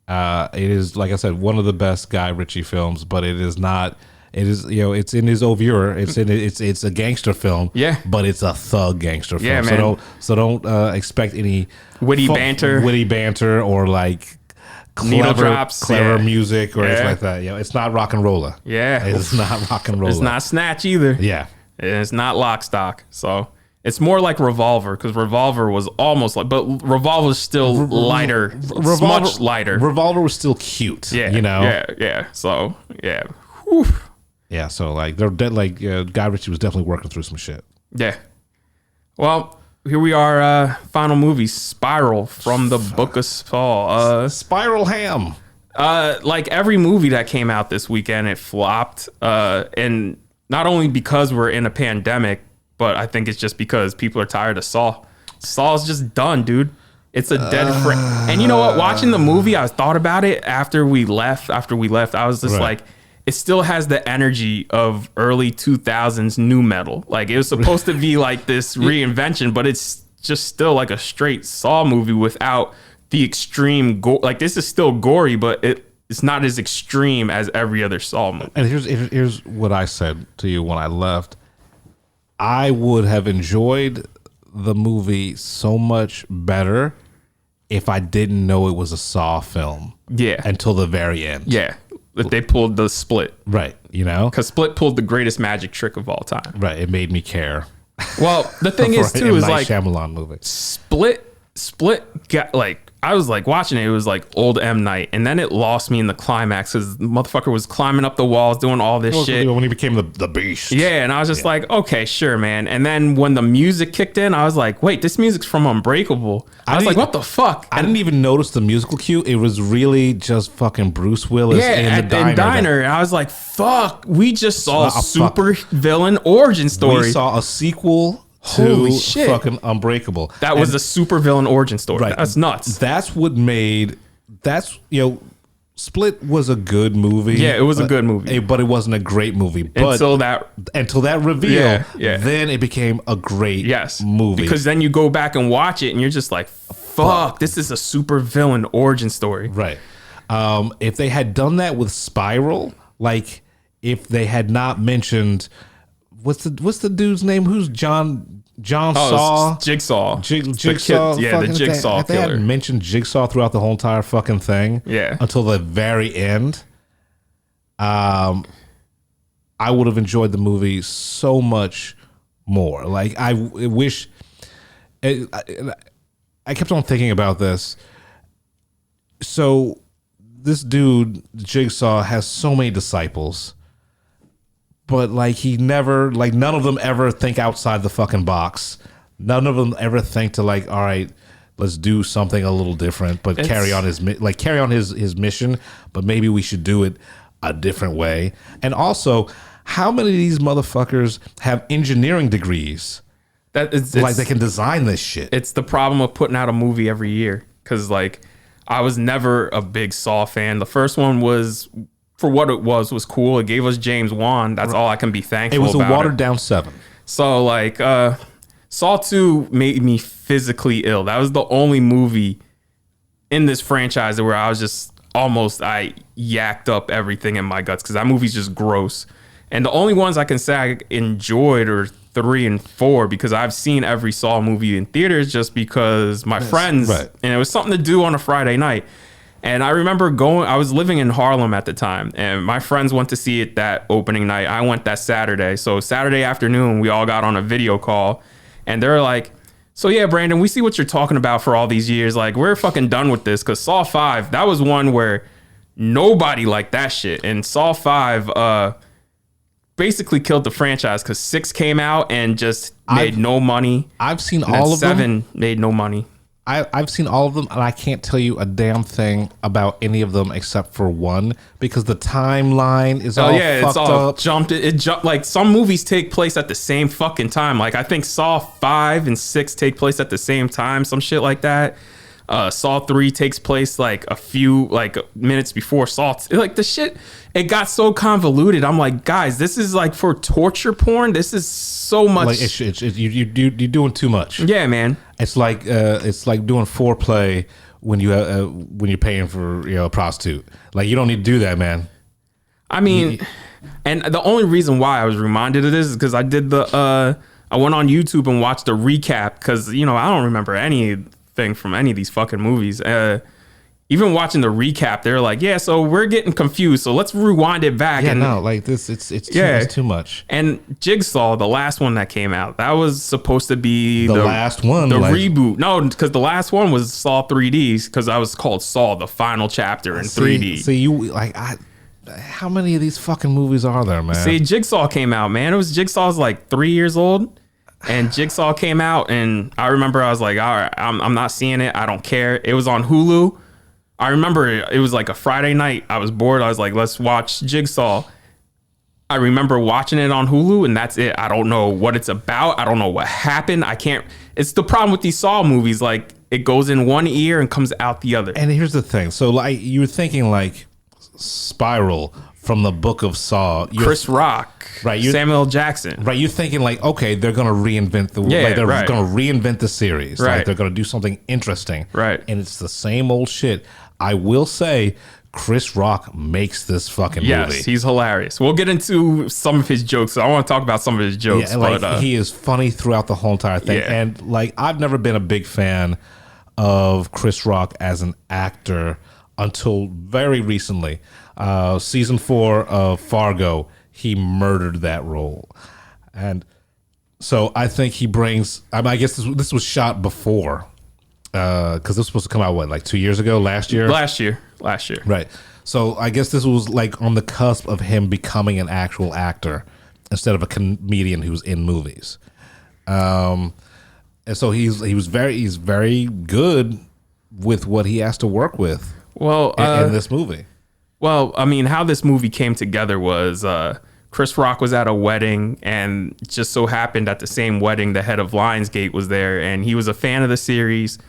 It is, like I said, one of the best Guy Ritchie films, but it is not. It is, it's in his oeuvre. It's a gangster film. Yeah, but it's a thug gangster film. Yeah, man. So don't expect any witty banter or like needle drops, clever music or anything like that. It's not rock and roller. Yeah, it's not rock and roller. It's not Snatch either. Yeah, and it's not Lock, Stock. So. It's more like Revolver, because Revolver was almost like, but Revolver's still lighter. It's much lighter. Revolver was still cute. Yeah, Yeah. So yeah, whew. Yeah. So like they're dead. Like Guy Ritchie was definitely working through some shit. Yeah. Well, here we are. Final movie, Spiral from the Book of Saul. Spiral Ham. Like every movie that came out this weekend, it flopped. And not only because we're in a pandemic, but I think it's just because people are tired of Saw. Saw's just done, dude. It's a dead friend. And you know what? Watching the movie, I thought about it after we left. I was just like, it still has the energy of early 2000s new metal. Like it was supposed to be like this reinvention, but it's just still like a straight Saw movie without the extreme gore. Like this is still gory, but it's not as extreme as every other Saw movie. And here's what I said to you when I left. I would have enjoyed the movie so much better if I didn't know it was a Saw film. Yeah. Until the very end. Yeah. That they pulled the Split. Right. Because Split pulled the greatest magic trick of all time. Right. It made me care. Well, the thing is too is like Shyamalan movie. Split got like, I was like watching it. It was like old M. Night, and then it lost me in the climax because the motherfucker was climbing up the walls, doing all this shit. When he became the beast. Yeah, and I was just like, okay, sure, man. And then when the music kicked in, I was like, wait, this music's from Unbreakable. I was like, what the fuck? I didn't even notice the musical cue. It was really just fucking Bruce Willis in the diner. And I was like, fuck, we just saw a super villain origin story. We saw a sequel. Holy shit! Fucking Unbreakable. That was a supervillain origin story. Right. That's nuts. That's what made. Split was a good movie. Yeah, it was a good movie, but it wasn't a great movie. But until that reveal, then it became a great movie. Because then you go back and watch it, and you're just like, fuck, this is a supervillain origin story. Right. If they had done that with Spiral, like if they had not mentioned. What's the dude's name? Who's John Saw? Jigsaw. Jigsaw. The Jigsaw if they killer. hadn't mentioned Jigsaw throughout the whole entire fucking thing. Yeah. Until the very end. I would have enjoyed the movie so much more. Like I wish. I kept on thinking about this. So this dude Jigsaw has so many disciples. But like he never, like none of them ever think outside the fucking box. None of them ever think to like, all right, let's do something a little different, but carry on his mission. But maybe we should do it a different way. And also, how many of these motherfuckers have engineering degrees? Like they can design this shit. It's the problem of putting out a movie every year. Because like I was never a big Saw fan. The first one was. For what it was cool. It gave us James Wan. That's all I can be thankful about. It was a watered down 7. So like Saw 2 made me physically ill. That was the only movie in this franchise where I was just I yacked up everything in my guts because that movie's just gross. And the only ones I can say I enjoyed are 3 and 4 because I've seen every Saw movie in theaters just because my friends and it was something to do on a Friday night. And I remember I was living in Harlem at the time, and my friends went to see it that opening night. I went that Saturday. So Saturday afternoon, we all got on a video call, and they're like, so yeah, Brandon, we see what you're talking about for all these years. Like, we're fucking done with this, because Saw 5, that was one where nobody liked that shit. And Saw 5 basically killed the franchise, because 6 came out and just made no money. I've seen and all of them. 7 made no money. I've seen all of them, and I can't tell you a damn thing about any of them except for one, because the timeline is all fucked up. Jumped. It jumped. Like, some movies take place at the same fucking time. Like, I think Saw 5 and 6 take place at the same time. Some shit like that. Saw 3 takes place like a few minutes before Saw. Like, the shit, it got so convoluted. I'm like, guys, this is like for torture porn. This is so much. Like, you're doing too much. Yeah, man. It's like doing foreplay when you're paying for a prostitute. Like, you don't need to do that, man. I mean, and the only reason why I was reminded of this is because I did I went on YouTube and watched a recap, because I don't remember anything from any of these fucking movies. Even watching the recap, they're like, yeah, so we're getting confused, so let's rewind it back. Yeah, no, like this, it's too much. And Jigsaw, the last one that came out, that was supposed to be the last one, the reboot. No, because the last one was Saw 3D, because I was called Saw, the final chapter in 3D. See, you how many of these fucking movies are there, man? See, Jigsaw came out, man. Jigsaw's like 3 years old. And Jigsaw came out, and I remember I was like, all right, I'm not seeing it. I don't care. It was on Hulu. I remember it was like a Friday night. I was bored. I was like, let's watch Jigsaw. I remember watching it on Hulu, and that's it. I don't know what it's about. I don't know what happened. It's the problem with these Saw movies. Like, it goes in one ear and comes out the other. And here's the thing. So, like, you were thinking like Spiral from the Book of Saw. Chris Rock, right? Samuel L. Jackson, right? You're thinking like, okay, they're gonna reinvent they're gonna reinvent the series, right? Like, they're gonna do something interesting, right? And it's the same old shit. I will say, Chris Rock makes this fucking movie. Yes, he's hilarious. We'll get into some of his jokes. I want to talk about some of his jokes. Yeah, like, he is funny throughout the whole entire thing. Yeah. And like, I've never been a big fan of Chris Rock as an actor until very recently. Season 4 of Fargo, he murdered that role. And so I think he brings, I guess this was shot before, because this was supposed to come out, like 2 years ago, last year? Last year. Right. So I guess this was like on the cusp of him becoming an actual actor instead of a comedian who's in movies. And so he's very good with what he has to work with. Well, in this movie. Well, I mean, how this movie came together was Chris Rock was at a wedding, and just so happened at the same wedding, the head of Lionsgate was there, and he was a fan of the series,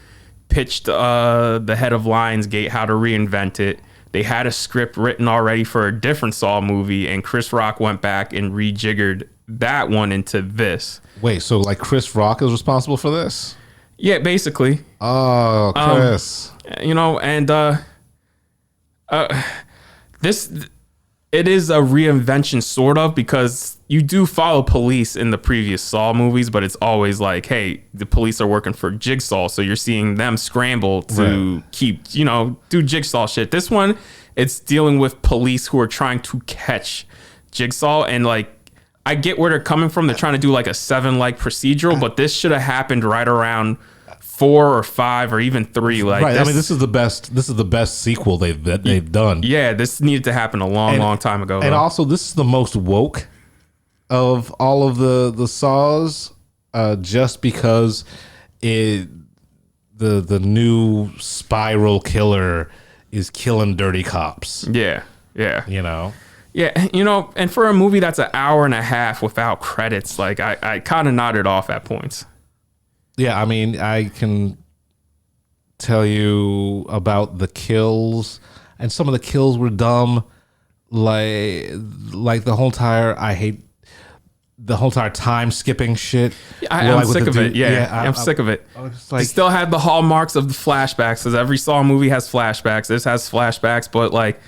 pitched the head of Lionsgate how to reinvent it. They had a script written already for a different Saw movie, and Chris Rock went back and rejiggered that one into this. Wait, so like Chris Rock is responsible for this? Yeah, basically. Oh, Chris. And it is a reinvention, sort of, because you do follow police in the previous Saw movies, but it's always like, hey, the police are working for Jigsaw, so you're seeing them scramble to keep, do Jigsaw shit. This one, it's dealing with police who are trying to catch Jigsaw, and like, I get where they're coming from. They're trying to do like a 7 procedural, but this should have happened right around 4 or 5 or even 3. Like, right. I mean, this is the best sequel they've done. Yeah, this needed to happen a long time ago. And also, this is the most woke of all of the Saws, just because the new Spiral killer is killing dirty cops. Yeah. Yeah, and for a movie that's an hour and a half without credits, like, I kind of nodded off at points. Yeah, I mean, I can tell you about the kills, and some of the kills were dumb. Like the whole entire, I hate the whole entire time skipping shit. I'm sick of it. I'm sick of it. They still had the hallmarks of the flashbacks, because every Saw movie has flashbacks. This has flashbacks, but like,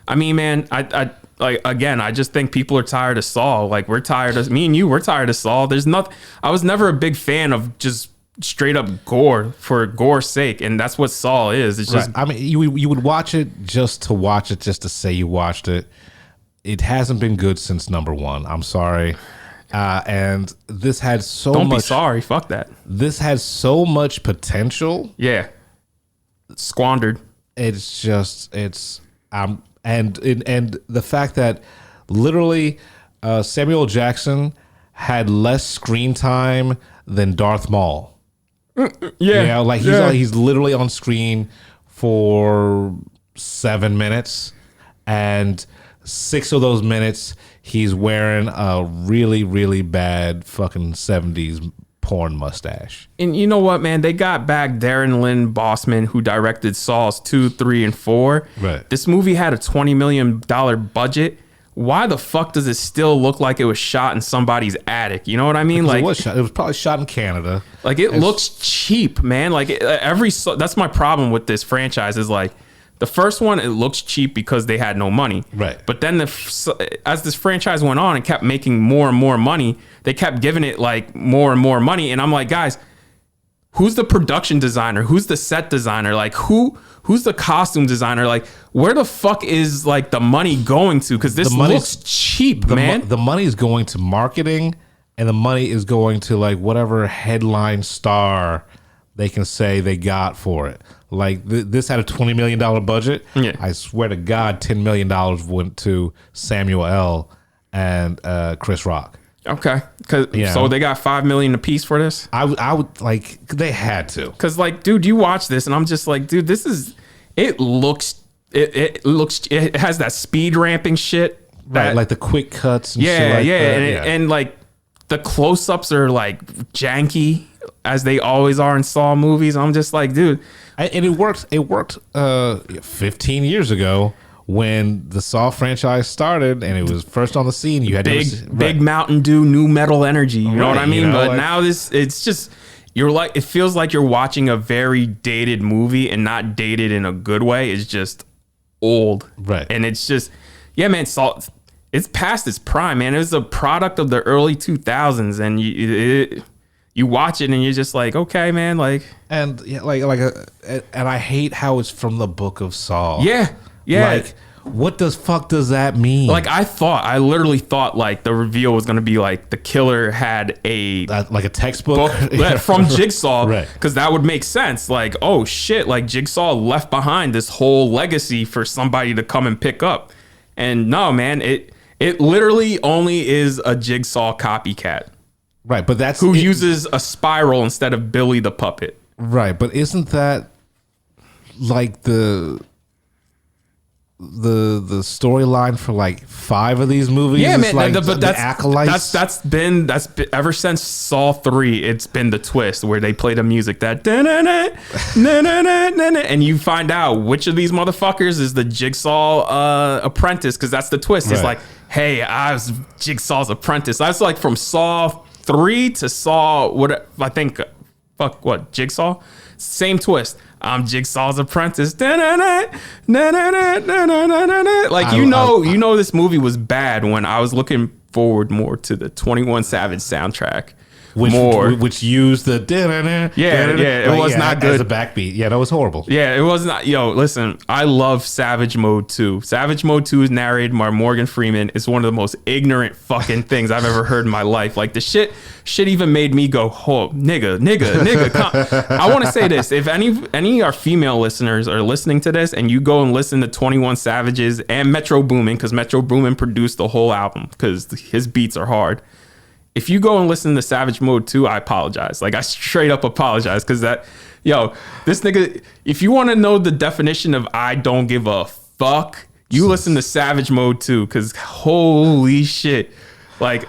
I mean, man, I just think people are tired of Saw. Like, me and you, we're tired of Saw. There's nothing. I was never a big fan of just straight up gore for gore's sake, and that's what Saw is. It's just, I mean, you would watch it just to watch it, just to say you watched it. It hasn't been good since number one. I'm sorry. And this had so much. Don't be sorry. Fuck that. This had so much potential. Yeah. Squandered. It's just and the fact that literally Samuel Jackson had less screen time than Darth Maul. Yeah. Like he's literally on screen for 7 minutes, and 6 of those minutes he's wearing a really, really bad fucking 70s porn mustache. And you know what, man? They got back Darren Lynn Bossman, who directed Saws 2, 3, and 4. Right. This movie had a $20 million budget. Why the fuck does it still look like it was shot in somebody's attic? You know what I mean? Because it was probably shot in Canada. Like, it looks cheap, man. Like, that's my problem with this franchise is, like, the first one, it looks cheap because they had no money. Right. But then as this franchise went on and kept making more and more money, they kept giving it, like, more and more money. And I'm like, guys, who's the production designer? Who's the set designer? Like, who's the costume designer? Like, where the fuck is, like, the money going to? Because this looks cheap, man. The money is going to marketing, and the money is going to, like, whatever headline star they can say they got for it. Like, this had a $20 million budget. Yeah. I swear to God, $10 million went to Samuel L. and Chris Rock. Okay. So they got $5 million a piece for this? I would, like, they had to. Because, like, dude, you watch this, and I'm just like, dude, it has that speed ramping shit. Right, like the quick cuts and shit like that. And, like, the close-ups are, like, janky, as they always are in Saw movies. I'm just like, dude. And it worked 15 years ago when the Saw franchise started and it was first on the scene. You had big Mountain Dew new metal energy. You know what I mean? But like, now it's just, it feels like you're watching a very dated movie, and not dated in a good way. It's just old. Right. And it's just, yeah, man, Saw, it's past its prime, man. It was a product of the early 2000s, and you watch it and you're just like, okay, man, like, and yeah, and I hate how it's from the Book of Saw. Yeah. Like, what fuck does that mean? Like, I literally thought, like, the reveal was gonna be like the killer had like a textbook from Jigsaw, right? Because that would make sense. Like, oh shit, like Jigsaw left behind this whole legacy for somebody to come and pick up. And no, man, it literally only is a Jigsaw copycat. Right, but that's who uses a spiral instead of Billy the puppet. Right, but isn't that like the storyline for like 5 of these movies? Yeah, man, like but the acolytes. That's been ever since Saw 3. It's been the twist where they play the music that and you find out which of these motherfuckers is the Jigsaw apprentice, because that's the twist. Right. It's like, hey, I was Jigsaw's apprentice. I was like from Saw 3 to Saw Jigsaw, same twist. I'm Jigsaw's apprentice. Like, you know this movie was bad when I was looking forward more to the 21 Savage soundtrack. Which used the it was not good as a backbeat. Yeah, that was horrible. Yeah, it was not. Yo, listen, I love Savage Mode 2. Savage Mode 2 is narrated by Morgan Freeman. It's one of the most ignorant fucking things I've ever heard in my life. Like, the shit even made me go, oh, nigga. I want to say this: if any of our female listeners are listening to this, and you go and listen to 21 Savages and Metro Boomin, because Metro Boomin produced the whole album because his beats are hard. If you go and listen to Savage Mode 2, I apologize. Like, I straight up apologize, because this nigga, if you want to know the definition of I don't give a fuck, you listen to Savage Mode 2, because holy shit. Like,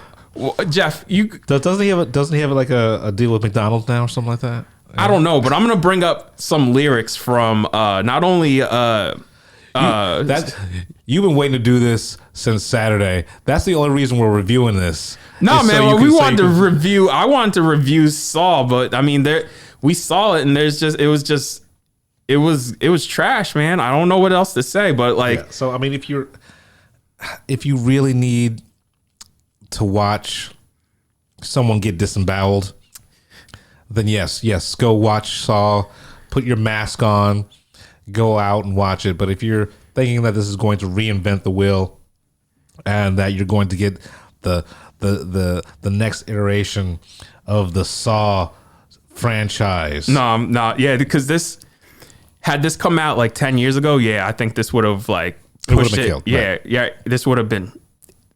Jeff, doesn't he have like a deal with McDonald's now or something like that? I don't know, but I'm gonna bring up some lyrics from not only you've been waiting to do this since Saturday. That's the only reason we're reviewing this. No, man, I wanted to review Saw, but I mean, we saw it, and it was trash, man. I don't know what else to say, but like, yeah. So I mean, if you really need to watch someone get disemboweled, then yes, go watch Saw. Put your mask on, go out and watch it. But if you're thinking that this is going to reinvent the wheel and that you're going to get the next iteration of the Saw franchise, because had this come out like 10 years ago, I think this would have like pushed it. Killed, right. This would have been,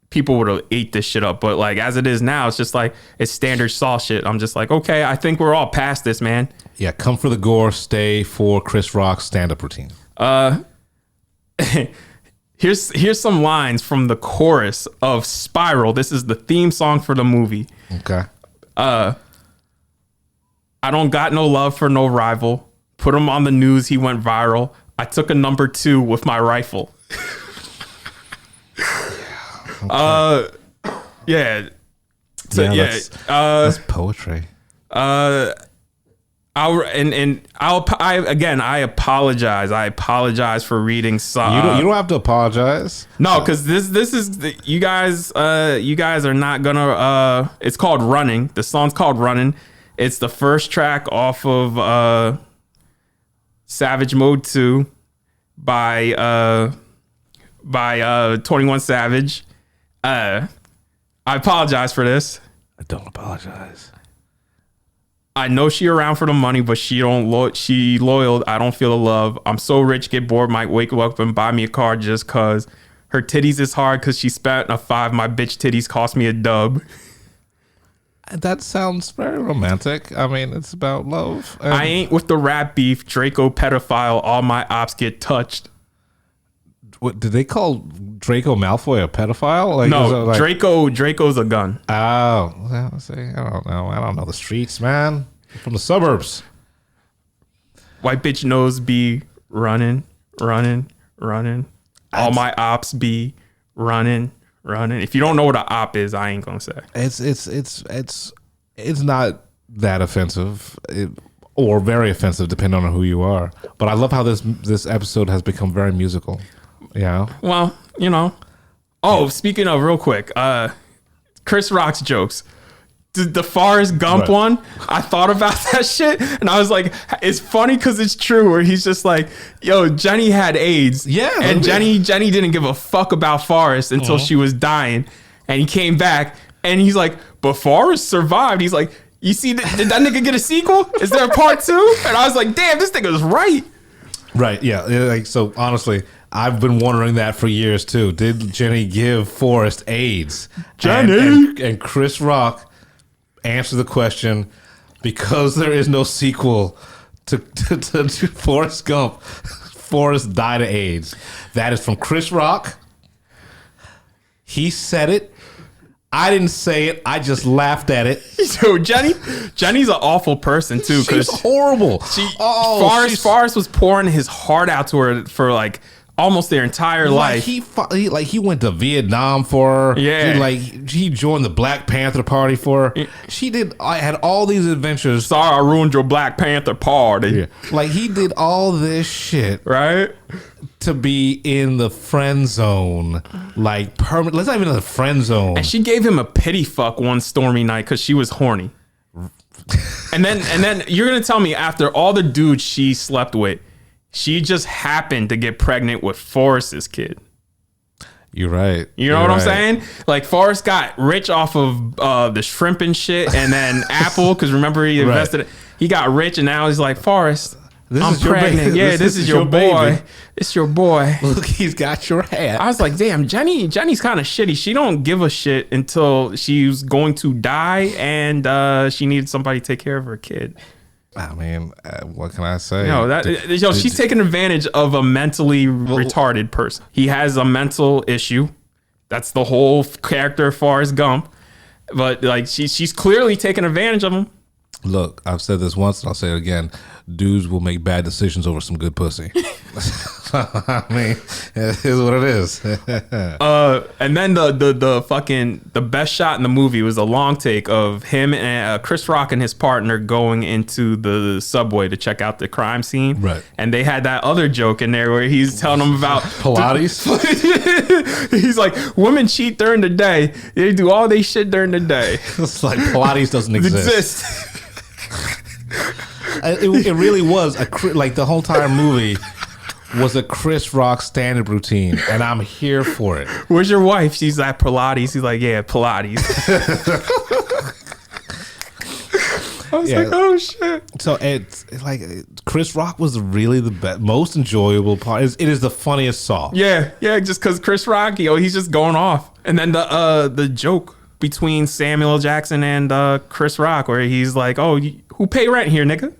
people would have ate this shit up. But like as it is now, it's just like it's standard Saw shit. I'm just like, okay, I think we're all past this, man. Yeah, come for the gore, stay for Chris Rock's stand-up routine. Here's some lines from the chorus of Spiral. This is the theme song for the movie. Okay. I don't got no love for no rival. Put him on the news, he went viral. I took a number 2 with my rifle. That's poetry. I apologize. I apologize for reading some. You don't have to apologize. No, because this is you guys are not gonna. It's called Running. The song's called Running. It's the first track off of Savage Mode 2 by 21 Savage. I apologize for this. I don't apologize. I know she around for the money, but she loyal. I don't feel the love. I'm so rich, get bored, might wake up and buy me a car just cause. Her titties is hard cause she spent a 5. My bitch titties cost me a dub. That sounds very romantic. I mean, it's about love. I ain't with the rap beef. Draco pedophile. All my ops get touched. What did they call Draco Malfoy a pedophile? Like, no, Draco's a gun. Oh, well, see, I don't know. I don't know the streets, man. I'm from the suburbs. White bitch nose be running. All my ops be running. If you don't know what an op is, I ain't gonna say. It's not that offensive, or very offensive, depending on who you are. But I love how this episode has become very musical. Yeah. Well, you know. Oh, speaking of, real quick, Chris Rock's jokes. The Forrest Gump one, I thought about that shit, and I was like, it's funny because it's true. Where he's just like, yo, Jenny had AIDS, and Jenny didn't give a fuck about Forrest until she was dying, and he came back, and he's like, but Forrest survived. He's like, you see, did that nigga get a sequel? Is there a part 2? And I was like, damn, this nigga's right. Right, yeah. Like, so honestly, I've been wondering that for years too. Did Jenny give Forrest AIDS? Jenny and Chris Rock answered the question, because there is no sequel to Forrest Gump. Forrest died of AIDS. That is from Chris Rock. He said it. I didn't say it. I just laughed at it. So Jenny's an awful person too. She's horrible. Forrest was pouring his heart out to her for like almost their entire life. He went to Vietnam for her. Yeah. He joined the Black Panther Party for her. I had all these adventures. Sorry, I ruined your Black Panther party. Yeah. Like, he did all this shit, right, to be in the friend zone, like permanent. Let's not even in the friend zone. And she gave him a pity fuck one stormy night because she was horny. and then you're gonna tell me after all the dudes she slept with, she just happened to get pregnant with Forrest's kid. You're right. You know what I'm saying? Like, Forrest got rich off of the shrimp and shit, and then Apple, because remember he invested. He got rich, and now he's like, Forrest, I'm pregnant. Yeah, this is your boy. Baby. It's your boy. Look, he's got your hat. I was like, damn, Jenny's kind of shitty. She don't give a shit until she's going to die, and she needed somebody to take care of her kid. I mean, what can I say? No, she's taking advantage of a mentally retarded person. He has a mental issue. That's the whole character of Forrest Gump. But like, she's clearly taking advantage of him. Look, I've said this once and I'll say it again. Dudes will make bad decisions over some good pussy. I mean, it is what it is. And then the best shot in the movie was a long take of him and Chris Rock and his partner going into the subway to check out the crime scene. Right. And they had that other joke in there where he's telling them about Pilates. He's like, women cheat during the day. They do all they shit during the day. It's like Pilates doesn't exist. It really was like the whole entire movie was a Chris Rock stand-up routine, and I'm here for it. Where's your wife? She's at Pilates. He's like, yeah, Pilates. I was like, oh shit. So it's like Chris Rock was really the most enjoyable part. It is the funniest Saw. Yeah, just because Chris Rock, he's just going off. And then the joke between Samuel L. Jackson and Chris Rock, where he's like, oh, who pay rent here, nigga?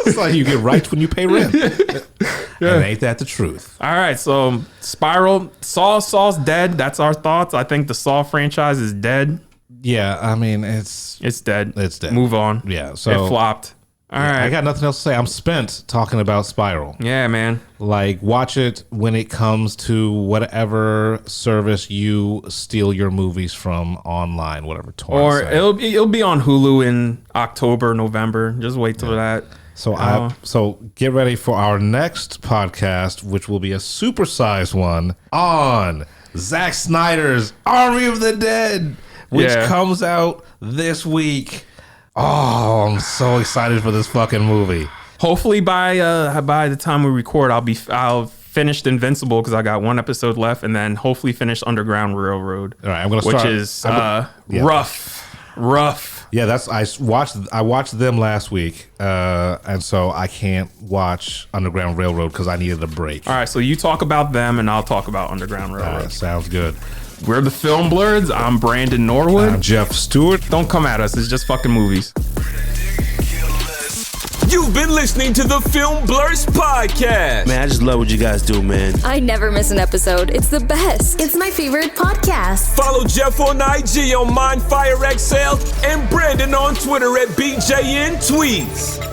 It's like you get rights when you pay rent. And ain't that the truth? All right, so Spiral, Saw's dead. That's our thoughts. I think the Saw franchise is dead. Yeah, I mean, it's dead. It's dead. Move on. Yeah, so it flopped. All right. I got nothing else to say. I'm spent talking about Spiral. Yeah, man. Like, watch it when it comes to whatever service you steal your movies from online, whatever torrent Or site. it'll be on Hulu in October, November. Just wait till that. So so get ready for our next podcast, which will be a supersized one on Zack Snyder's Army of the Dead, which comes out this week. Oh, I'm so excited for this fucking movie. Hopefully by the time we record, I'll finished Invincible because I got one episode left, and then hopefully finish Underground Railroad. All right, I'm gonna start. Which is rough. Yeah, I watched them last week, and so I can't watch Underground Railroad because I needed a break. All right, so you talk about them, and I'll talk about Underground Railroad. Sounds good. We're the Film Blurds. I'm Brandon Norwood. I'm Jeff Stewart. Don't come at us. It's just fucking movies. You've been listening to the Film Blurs podcast. Man, I just love what you guys do, man. I never miss an episode. It's the best. It's my favorite podcast. Follow Jeff on IG on MindFireXL and Brandon on Twitter at BJN Tweets.